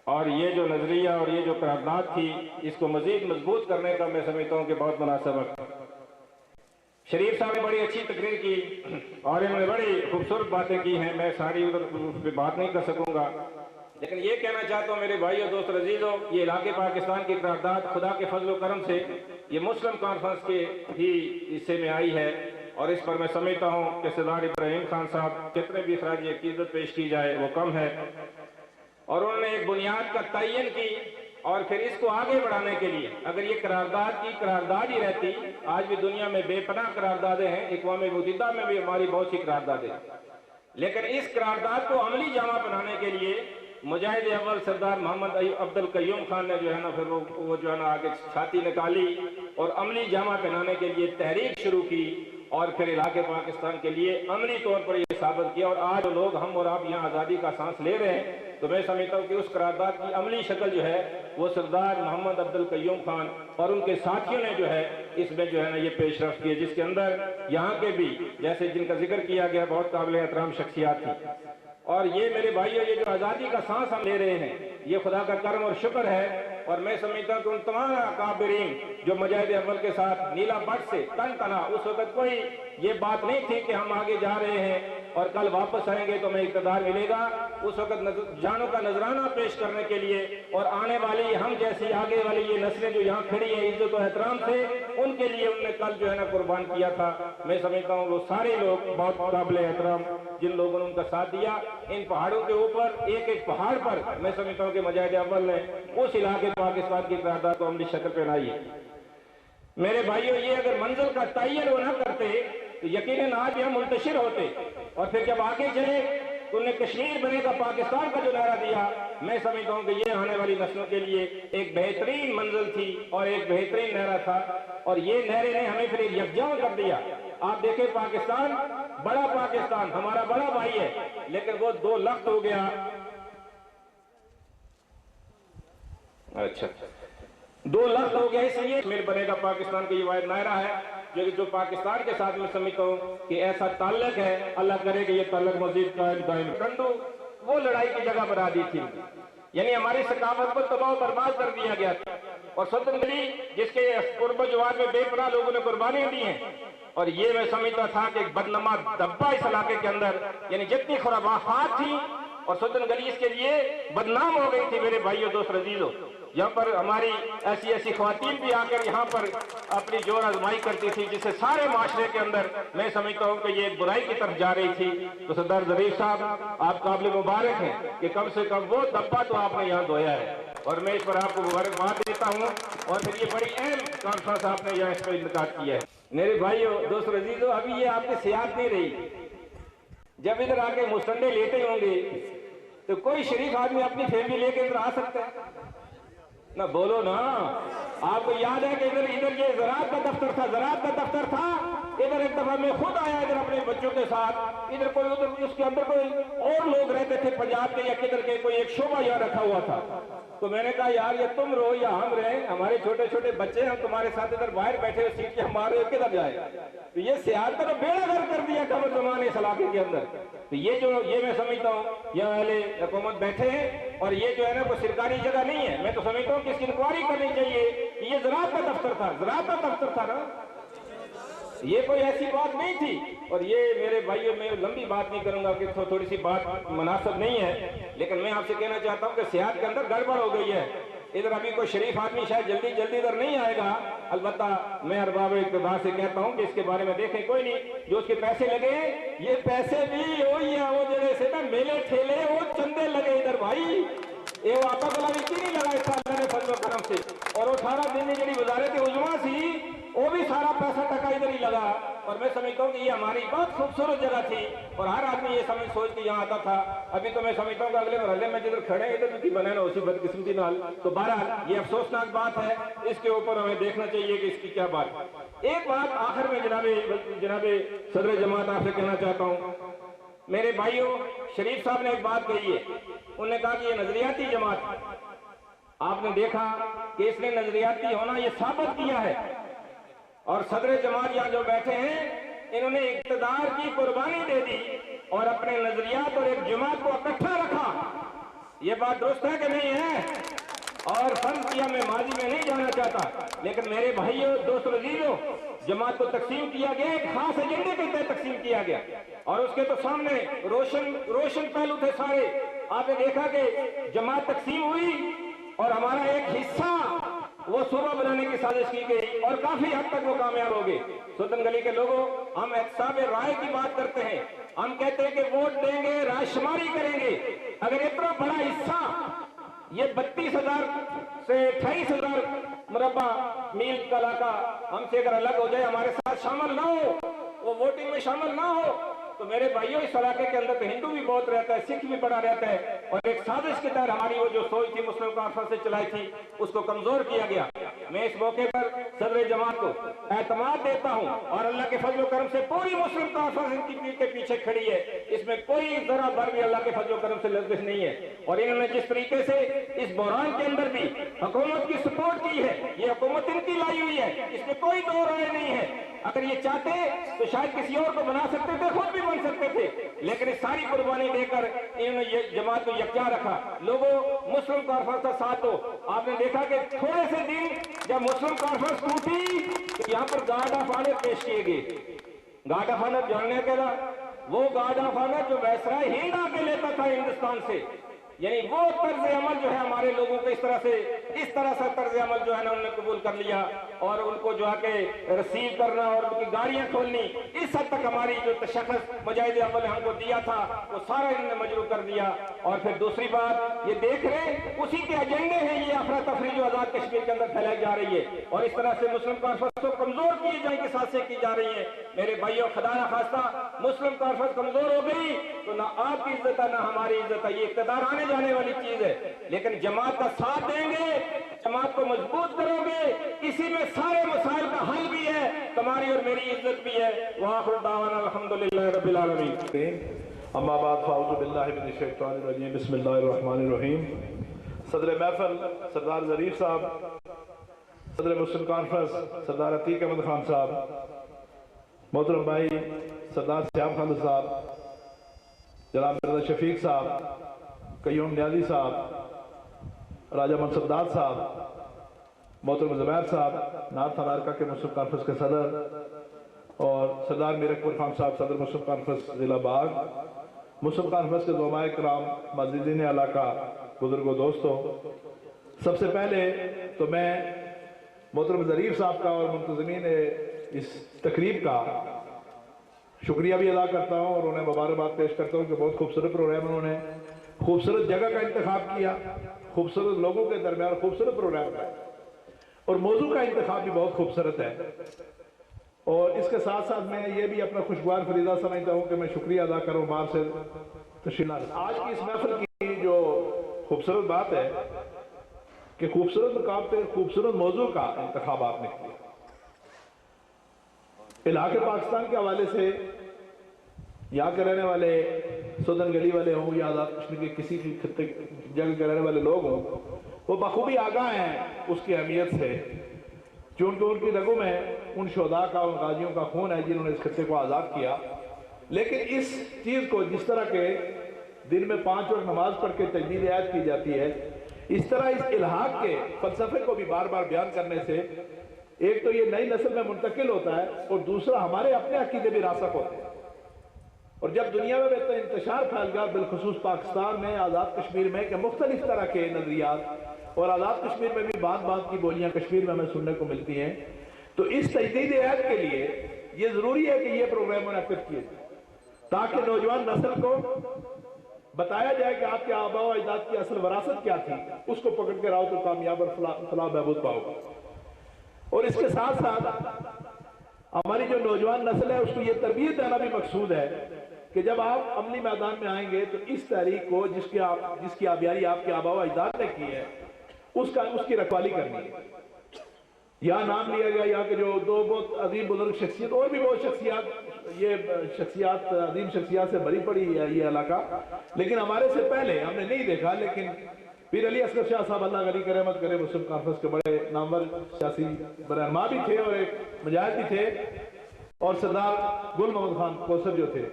और ये जो नज़रिया और ये जो करारदाद थी इसको मज़ीद मजबूत करने का मैं समझता हूँ कि बहुत मुनासिब वक्त। शरीफ साहब ने बड़ी अच्छी तकरीर की और इन्होंने बड़ी खूबसूरत बातें की हैं, मैं सारी उधर पे बात नहीं कर सकूँगा, लेकिन ये कहना चाहता हूँ मेरे भाइयों, दोस्तों, अजीज़ों, ये इलाके पाकिस्तान की करारदाद खुदा के फजल करम से ये मुस्लिम कॉन्फ्रेंस के ही हिस्से में आई है, और इस पर मैं समझता हूँ कि सरदार इब्राहिम खान साहब कितने भी खराज अकीदत पेश की जाए वो कम है, और उन्होंने एक बुनियाद का तयन की, और फिर इसको आगे बढ़ाने के लिए अगर ये करारदाद की करारदाद ही रहती, आज भी दुनिया में बेपनाह करारदादें हैं, अक़वाम मुत्तहिदा में भी हमारी बहुत सी करारदादें, लेकिन इस करारदाद को अमली जामा बनाने के लिए मुजाहिद अव्वल सरदार मोहम्मद अब्दुल कय्यूम खान ने जो है ना फिर वो जो है ना आगे छाती निकाली और अमली जामा पहनाने के लिए तहरीक शुरू की और फिर इलाके पाकिस्तान के लिए अमली तौर पर ये साबित किया। और आज लोग हम और आप यहाँ आज़ादी का सांस ले रहे हैं, तो मैं समझता हूँ कि उस करारदाद की अमली शक्ल जो है वो सरदार मोहम्मद अब्दुल कय्यूम खान और उनके साथियों ने जो है इसमें जो है ना ये पेशरफ्त की, जिसके अंदर यहाँ के भी जैसे जिनका जिक्र किया गया बहुत काबिल एहतराम शख्सियात थी। और ये मेरे भाइयों, ये जो आज़ादी का सांस हम ले रहे हैं ये खुदा का करम और शुक्र है। और मैं समझता हूँ कि उन तमाम काबिरीन जो मुजाहिद अव्वल के साथ नीला बट से तन तना, उस वक्त कोई ये बात नहीं थी कि हम आगे जा रहे हैं और कल वापस आएंगे तो हमें इक़्तिदार मिलेगा। उस वक्त जानों का नजराना पेश करने के लिए और आने वाली हम जैसी आगे वाली ये नस्लें जो यहाँ खड़ी हैं इज्जत और एहतराम से, उनके लिए उन्होंने कल जो है ना कुर्बान किया था। मैं समझता हूँ वो सारे लोग बहुत काबिल एहतराम जिन लोगों ने उनका साथ दिया। इन पहाड़ों के ऊपर एक एक पहाड़ पर मैं समझता हूँ कि मुजाहिद अव्वल ने उस इलाके पाकिस्तान की करारदाद को अमली शक्ल पहनाई है। मेरे भाइयों, ये अगर मंजिल का तयन वो ना करते तो यकीनन आज यहाँ मुंतशिर होते, और फिर जब आगे चले तो उन्हें कश्मीर बनेगा पाकिस्तान का जो नारा दिया, मैं समझता हूँ कि ये आने वाली नस्लों के लिए एक बेहतरीन मंजिल थी और एक बेहतरीन नारा था। और ये नारे ने हमें फिर यकजान कर दिया। आप देखें पाकिस्तान, बड़ा पाकिस्तान हमारा बड़ा भाई है, लेकिन वो दो लख्त हो गया। अच्छा, 2 लाख हो गया, इसलिए मेरे बनेगा पाकिस्तान का ये वाहिद नायरा है जो पाकिस्तान के साथ में समझता हूँ कि ऐसा ताल्लुक है, अल्लाह करे कि ये ताल्लुक मजीद कायम टंडू वो लड़ाई की जगह बना दी थी, यानी हमारी सकाफत को तबाह बर्बाद कर दिया गया था। और सदन गली जिसके कुर्ब जवाब में बेपनाह लोगों ने कुर्बानियां दी हैं, और ये मैं समझता था कि एक बदनमा दब्बा इस इलाके के अंदर, यानी जितनी खुराफात थी और सदन गली इसके लिए बदनाम हो गई थी। मेरे भाइयों दोस्त अजीजों, यहाँ पर हमारी ऐसी ऐसी ख्वातीन भी आकर यहाँ पर अपनी जोर आजमाई करती थी, जिससे सारे माशरे के अंदर मैं समझता हूँ कि ये बुराई की तरफ जा रही थी। तो सरदार ज़रीफ साहब, आप काबिल मुबारक हैं कि कम से कम वो दब्बा तो आपने यहाँ धोया है, और मैं इस पर आपको मुबारकबाद देता हूँ। और फिर ये बड़ी अहम कॉन्फ्रेंस आपने यहाँ इस पर इनकाद किया है। मेरे भाइयों दोस्तों अजीजों, अभी ये आपकी सियासत नहीं रही। जब इधर आके मुस्तंडे लेते होंगे तो कोई शरीफ आदमी अपनी फैमिली लेके इधर आ सकता है ना? बोलो ना। आपको याद है कि इधर ये ज़राअत का दफ्तर था, ज़राअत का दफ्तर था। इधर एक दफा मैं खुद आया इधर अपने बच्चों के साथ, इधर कोई उधर उसके अंदर कोई और लोग रहते थे पंजाब के या किधर के, कोई एक शोभा यहाँ रखा हुआ था। तो मैंने कहा यार ये तुम रहो या हम रहे, हमारे छोटे छोटे बच्चे हम तुम्हारे साथ इधर बाहर बैठे हुए सीट के हमारे किधर जाए। तो ये सियासत का बेड़ा गर्क कर दिया कमर जमान इस इलाके के अंदर। तो ये मैं समझता हूँ यहाँ वाले हुकूमत बैठे हैं और ये जो है ना कोई सरकारी जगह नहीं है। मैं तो समझता हूँ कि इसकी इंक्वायरी करनी चाहिए कि ये ज़राअत का दफ्तर था, ज़राअत का दफ्तर था ना, ये कोई ऐसी बात नहीं थी। और ये मेरे भाइयों, मैं लंबी बात नहीं करूंगा कि थोड़ी सी बात मुनासिब नहीं है, लेकिन मैं आपसे कहना चाहता हूं कि सियासत के अंदर गड़बड़ हो गई है। इधर अभी कोई शरीफ आदमी शायद जल्दी इधर नहीं आएगा। अलबत्ता मैं अरबाब इक़्तिदार से कहता हूं कि इसके बारे में देखें, कोई नहीं, जो उसके पैसे लगे ये पैसे भी वही है, वो जगह से ना मेले ठेले वो चंदे लगे इधर भाई, ये वो आपा गला भी नहीं लगा इस अल्लाह ने फजल करम से। और 18 दिन में जी वजारत उज़्मा थी, वो भी सारा पैसा टका इधर ही लगा। और मैं समझता हूँ कि ये हमारी बहुत खूबसूरत जगह थी और हर आदमी ये समझ सोच के यहाँ आता था। अभी तो मैं समझता हूँ कि अगले महल्ले में जिधर खड़े हैं इधर भी बने ना उसी बदकिस्मती नाल। तो बहरहाल ये अफसोसनाक बात है, इसके ऊपर हमें देखना चाहिए कि इसकी क्या बात। एक बात आखिर में जनाबे सदर जमात आपसे कहना चाहता हूँ। मेरे भाइयों, शरीफ साहब ने एक बात कही है, उन्होंने कहा कि ये नजरियाती जमात, आपने देखा कि इसने नजरियाती होना ये साबित किया है। और सदर जमात यहाँ जो बैठे हैं इन्होंने इक़्तिदार की कुर्बानी दे दी और अपने नजरियात और एक जमात को इकट्ठा रखा। ये बात दुरुस्त है कि नहीं है? और फर्ज किया, मैं माजी में नहीं जाना चाहता, लेकिन मेरे भाइयों दोस्तों अजीजों, जमात को तकसीम किया गया एक खास एजेंडे के तहत तकसीम किया गया और उसके तो सामने रोशन पहलू थे सारे। आपने देखा कि जमात तकसीम हुई और हमारा एक हिस्सा वो सूबा बनाने की साजिश की गई और काफी हद तक वो कामयाब हो गए। सुल्तान गली के लोगों, हम एहसाब राय की बात करते हैं, हम कहते हैं कि वोट देंगे, रायशुमारी करेंगे। अगर इतना बड़ा हिस्सा ये 32,000 से 28,000 मुरब्बा मील का इलाका हमसे अगर अलग हो जाए, हमारे साथ शामिल ना हो, वो वोटिंग में शामिल ना हो, तो मेरे भाइयों इस इलाके के अंदर तो हिंदू भी बहुत रहता है, सिख भी बड़ा रहता है, और एक साजिश के तहत हमारी वो जो सोच थी मुस्लिम कॉन्फ्रेंस से चलाई थी उसको कमजोर किया गया। मैं इस मौके पर सदर जमात को एतमाद देता हूं और अल्लाह के फजल करम से पूरी मुस्लिम कॉन्फ्रेंस के पीछे खड़ी है, इसमें कोई जरा भर भी अल्लाह के फजल करम से लफ्ज़ नहीं है। और इन्होंने जिस तरीके से इस बहरान के अंदर भी हुकूमत की सपोर्ट की है, ये हुकूमत इनकी लाई हुई है, इसमें कोई दो राय नहीं है। अगर ये चाहते तो शायद किसी और को बना सकते थे, खुद भी बन सकते थे, लेकिन इस सारी कुर्बानी देकर इन्होंने ये जमात को यकजा रखा। लोगों मुस्लिम कॉन्फ्रेंस का साथ दो। आपने देखा कि थोड़े से दिन जब मुस्लिम कॉन्फ्रेंस टूटी तो यहाँ पर गार्ड ऑफ ऑनर पेश किए गए। गार्ड ऑफ ऑनर जानने के बाद वो गार्ड ऑफ ऑनर जो वैसराय हिंद आके लेता था हिंदुस्तान से, यानी वो तर्ज अमल जो है हमारे लोगों को इस तरह से तर्ज अमल जो है ना उन्होंने कबूल कर लिया, और उनको जो आके रिसीव करना और उनकी गाड़ियां खोलनी, इस हद तक हमारी जो तशख्खुस मुजाहिद अमल हमको दिया था वो सारा इन्होंने मजरूह कर दिया। और फिर दूसरी बात ये देख रहे उसी के एजेंडे हैं ये अफरा तफरी जो आजाद कश्मीर के अंदर फैलाई जा रही है, और इस तरह से मुस्लिम कॉन्फ्रेंस को कमजोर किए जाने की साजिशें की जा रही है। मेरे भाइयों, खुदा ना खास्ता मुस्लिम कॉन्फ्रेंस कमजोर हो गई तो ना आपकी इज्जत है ना हमारी इज्जत है, ये इक़्तिदार आने जाने वाली चीज है। लेकिन जमात का साथ देंगे, जमात को मजबूत करोगे, इसी में सारे मसाइल का हल भी है, तुम्हारी और मेरी इज्जत भी है। वाखिर दावाना अल्हम्दुलिल्लाह रब्बिल आलमीन। अम्मा बाद फ़ाऊज़ु बिल्लाहि मिनश शैतानिर रजीम बिस्मिल्लाहिर रहमानिर रहीम। सदर महफिल सरदार ज़रीफ साहब, सदर मुस्लिम कॉन्फ्रेंस सरदार अतीक अहमद खान साहब, मोहतरम भाई सरदार श्याम खान साहब, जनाब मिर्ज़ा शफीक साहब, कयूम न्याजी साहब, राजा मनसबदार साहब, मोहतरम ज़ुबैर साहब, नॉर्थ अमेरिका के मुस्लिम कॉन्फ्रेंस के सदर, और सरदार मीर अकबर खान साहब सदर मुस्लिम कॉन्फ्रेंस ज़िला बाग, मुस्लिम कॉन्फ्रेंस के ज़ुमाए कराम, मस्जिदीन इलाका, बुजुर्गों, दोस्तों, सबसे पहले तो मैं मोहतरम ज़रीफ साहब का और मुंतज़मीन इस तकरीब का शुक्रिया भी अदा करता हूँ और उन्हें मुबारकबाद पेश करता हूँ कि बहुत खूबसूरत प्रोग्राम उन्होंने खूबसूरत जगह का इंतखाब किया, खूबसूरत लोगों के दरमियान खूबसूरत प्रोग्राम का, और मौजू का इंतखाब भी बहुत खूबसूरत है। और इसके साथ साथ मैं ये भी अपना खुशगवार फरीदा समझता हूँ कि मैं शुक्रिया अदा करूँ बाहर से तशरीफ। आज की इस महफिल की जो खूबसूरत बात है कि खूबसूरत मुकाम पे खूबसूरत मौजू का इंतखाब आपने किया। इलाके पाकिस्तान के हवाले से यहाँ के रहने वाले सुदन गली वाले हों या आज़ाद कश्मीर के किसी भी खत्ते जगह के रहने वाले लोग हों, वो बखूबी आगाह हैं उसकी अहमियत से, चूँकि उनकी रगों में उन शोधा का, उन गाजियों का खून है जिन्होंने इस खत्ते को आज़ाद किया। लेकिन इस चीज़ को जिस तरह के दिन में 5 वक्त नमाज पढ़ के तजदीद याद की जाती है, इस तरह इस इल्हाक के फलसफे को भी बार बार बयान करने से एक तो ये नई नस्ल में मुंतकिल होता है और दूसरा हमारे अपने अकीदे भी रासख होते हैं। और जब दुनिया में बेहतर इंतशार फैल गया, बिलखुसूस पाकिस्तान में, आज़ाद कश्मीर में, कि मुख्तलिफ तरह के नजरियात, और आज़ाद कश्मीर में भी बात की बोलियां कश्मीर में हमें सुनने को मिलती हैं, तो इस तजदीद याद के लिए ये ज़रूरी है कि ये प्रोग्राम मुनक़्क़िद किए ताकि नौजवान नस्ल को बताया जाए कि आपके आबा व अजदाद की असल वरासत क्या थी, उसको पकड़ के रहो तो कामयाब और फलाह बहबूद पाओगे। और इसके साथ साथ हमारी जो नौजवान नस्ल है उसको ये तरबियत देना भी मकसूद है कि जब आप अमली मैदान में आएंगे तो इस तहरीक को जिसकी आबियारी आपके आबा व अजदाद ने की है उसकी रखवाली करनी है। यहाँ नाम लिया गया यहाँ के जो 2 बहुत अजीम बुजुर्ग शख्सियत, और भी बहुत शख्सियात अजीम शख्सियात से भरी पड़ी है ये इलाका, लेकिन हमारे से पहले हमने नहीं देखा, लेकिन पीर अली असगर शाह साहब अल्लाह गनी करे मत करे मुस्लिम कॉन्फ्रेंस के बड़े नामवर सियासी रहनुमा भी थे और एक मुजाहिद भी थे, और सरदार गुल मोहम्मद खान कौसर जो थे,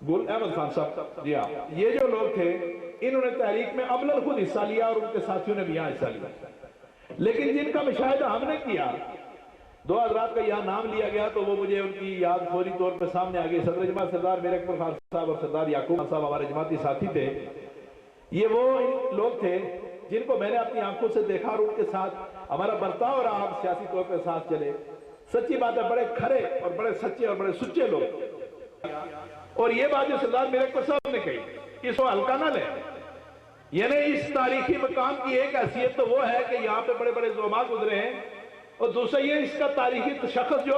गुल अहमद खान साहब, जी हाँ, ये जो लोग थे इन्होंने तहरीक में अमलन खुद हिस्सा लिया और उनके साथियों ने भी यहाँ हिस्सा लिया। लेकिन जिनका मुशाहिदा हमने किया, 2 हज़रात का यहाँ नाम लिया गया तो वो मुझे उनकी याद फौरी तौर पर सामने आ गई। सदर जमात सरदार मीर अकबर खान साहब और सरदार याकूब खान साहब हमारे जमाती साथी थे। ये वो लोग थे जिनको मैंने अपनी आंखों से देखा और उनके साथ हमारा बर्ताव रहा, हम सियासी तौर पर साथ चले। सच्ची बात है, बड़े खरे और बड़े सच्चे और बड़े सुच्चे लोग। और ये बात जो सरदार मीर अकबर साहब ने कही, इसको हल्का ना ले, यानी इस तारीखी मकाम की एक हैसियत तो वो है कि यहाँ पे बड़े बड़े ज़ुलमा गुजरे हैं, और दूसरा ये इसका तारीखी तशख़्ख़ुस जो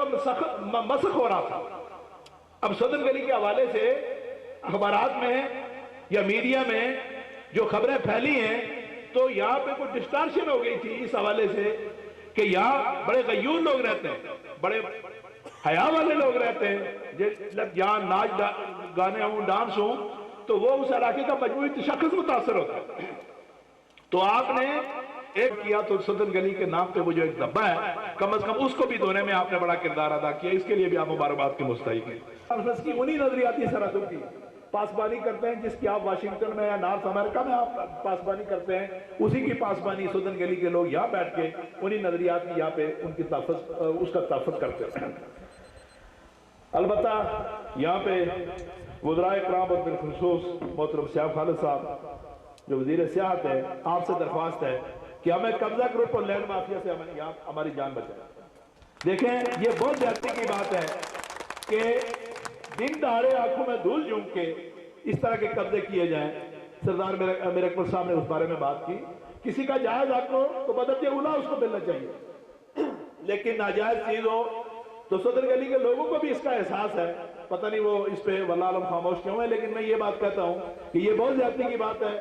मसख हो रहा था, अब सदर गली के हवाले से अखबारात में या मीडिया में जो खबरें फैली हैं, तो यहाँ पे कुछ डिस्टॉर्शन हो गई थी इस हवाले से कि यहाँ बड़े गयूर लोग रहते हैं, बड़े हया वाले लोग रहते हैं, जहाँ नाच गाने हो, डांस हो, तो वो उस इलाके का मजबूरी तशख्खुस मुतासर होता है। तो आपने एक किया तो सदर गली के नाम पे वो जो एक धब्बा है, कम से कम उसको भी धोने में आपने बड़ा किरदार अदा किया, इसके लिए भी आप मुबारकबाद के मुस्तहिक हैं। उन्हीं नजरियाती सरहदों की पासबानी करते हैं जिसकी आप वाशिंगटन में या नॉर्थ अमेरिका में आप पासबानी करते हैं, उसी की पासबानी सदर गली के लोग यहाँ बैठ के उन्हीं नजरियात की यहाँ पे उनकी उसका तहफ़्फ़ुज़ करते हैं। अलबत्ता यहाँ पे वज़राए इकराम और बिलखुसूस मोहतरम सियाफ खालिद साहब जो वज़ीर सियाहत है, आपसे दरख्वास्त है कि हमें कब्जा ग्रुप और लैंड माफिया से हमें यहाँ हमारी जान बचाए। देखें, ये बहुत ज्यादती की बात है कि दिन दहाड़े आंखों में धूल झोंक के इस तरह के कब्जे किए जाएं। सरदार मेरे अकबर साहब ने उस बारे में बात की, किसी का जायज हक हो तो बदते उला उसको मिलना चाहिए, लेकिन नाजायज चीज हो तो सदर गली के लोगों को भी इसका एहसास है। पता नहीं वो इस पे वल्लाह आलम खामोश क्यों है, लेकिन मैं ये बात कहता हूँ कि ये बहुत ज्यादती की बात है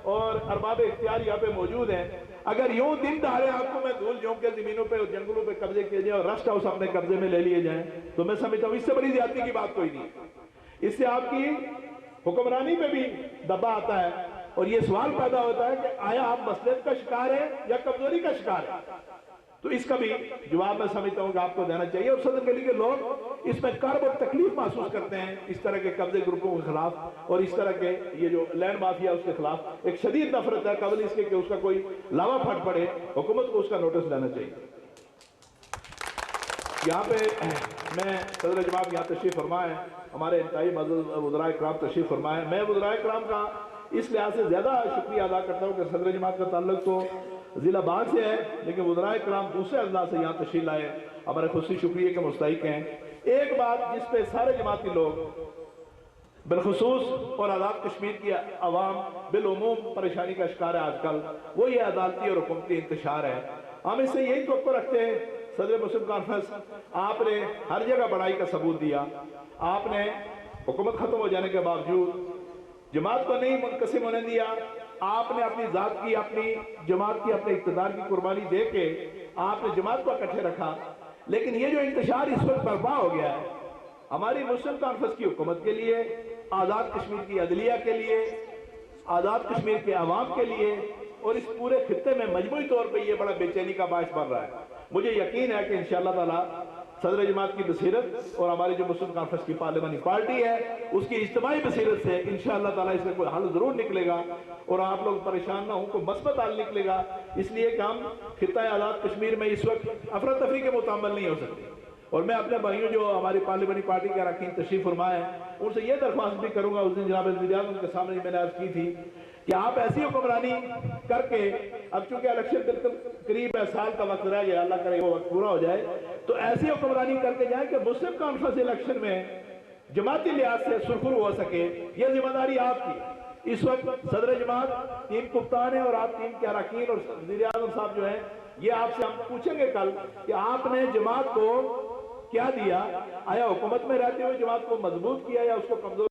और अरबाब इख्तियार यहाँ पे मौजूद हैं। अगर यूं दिन दहाड़े आंखों में धूल झोंक के जमीनों पे और जंगलों पे कब्जे किए जाए और रेस्ट हाउस अपने कब्जे में ले लिए जाएं, तो मैं समझता हूँ इससे बड़ी ज्यादती की बात कोई नहीं। इससे आपकी हुक्मरानी पे भी दबा आता है और ये सवाल पैदा होता है कि आया आप मसलियत का शिकार है या कमजोरी का शिकार है। तो इसका भी जवाब मैं समझता हूँ कि आपको देना चाहिए। और सदर गली के लोग इसमें कर्ब और तकलीफ महसूस करते हैं इस तरह के कब्जे ग्रुपों के खिलाफ, और इस तरह के ये जो लैंड माफिया उसके खिलाफ एक शदीद नफरत है कबल इसके कि उसका कोई लावा फट पड़े, हुकूमत को उसका नोटिस लेना चाहिए। यहाँ पे मैं सदर जमात यहाँ तशरीफ फरमाए, हमारे इंतहाई मज़दूर वज़राए इकराम तशरीफ फरमाए। मैं वज़राए इकराम का इस लिहाज से ज्यादा शुक्रिया अदा करता हूँ कि सदर जमात का ताल्लुक तो जिला बाग से है, लेकिन वज़राए इकराम दूसरे अजला से यहाँ तशरीफ लाए, हमारे खुशी शुक्रिया के मुस्तहिक हैं। एक बात जिस पे सारे जमाती लोग बिलखुसूस और आज़ाद कश्मीर की आवाम बिलउमूम परेशानी का शिकार है आजकल, वो ये अदालती और हुकूमती इंतशार है। हम इससे यही तवक्को रखते हैं, सदर मुस्लिम कॉन्फ्रेंस आपने हर जगह बड़ाई का सबूत दिया, आपने हुकूमत खत्म हो जाने के बावजूद जमात को नहीं मुनकसिम होने दिया, आपने अपनी जात की, अपनी जमात की, अपने इक़्तिदार की कुर्बानी दे के आपने जमात को इकट्ठे रखा। लेकिन ये जो इंतशार इस वक्त बर्पा हो गया है हमारी मुस्लिम कॉन्फ्रेंस की हुकूमत के लिए, आज़ाद कश्मीर की अदलिया के लिए, आज़ाद कश्मीर के अवाम के लिए और इस पूरे खित्ते में मजमूई तौर पर यह बड़ा बेचैनी का बायस बन रहा है। मुझे यकीन है कि इंशाअल्लाह ताला सदर जमात की बसीरत और हमारी जो मुस्लिम कॉन्फ्रेंस की पार्लियामानी पार्टी है उसकी इज्तिमाई बसीरत से इंशाअल्लाह ताला इसमें कोई हल जरूर निकलेगा और आप लोग परेशान ना हो, कोई मस्बत हल निकलेगा। इसलिए कि हम खित्ता आज़ाद कश्मीर में इस वक्त अफरा तफरी के मुताबिक नहीं हो सकते। और मैं अपने भाइयों जो हमारी पार्लियामानी पार्टी के अरकान तशरीफ फरमाए उनसे ये दरख्वास्त भी करूंगा, उस दिन जनाब वज़ीर-ए-आज़म उनके सामने मैंने अर्ज की थी कि आप ऐसी हुक्मरानी करके, अब चूंकि इलेक्शन बिल्कुल करीब है, साल का वक्त रह गया, अल्लाह करे वो वक्त पूरा हो जाए, तो ऐसी हुक्मरानी करके जाए कि मुस्लिम कॉन्फ्रेंस इलेक्शन में जमाती लिहाज से सुरखरू हो सके। ये जिम्मेदारी आपकी। इस वक्त सदर जमात टीम कप्तान है और आप टीम के अरकान और वज़ीर-ए-आज़म साहब जो है ये आपसे हम पूछेंगे कल कि आपने जमात को क्या दिया, आया हुकूमत में रहते हुए जमात को मजबूत किया या उसको कमजोर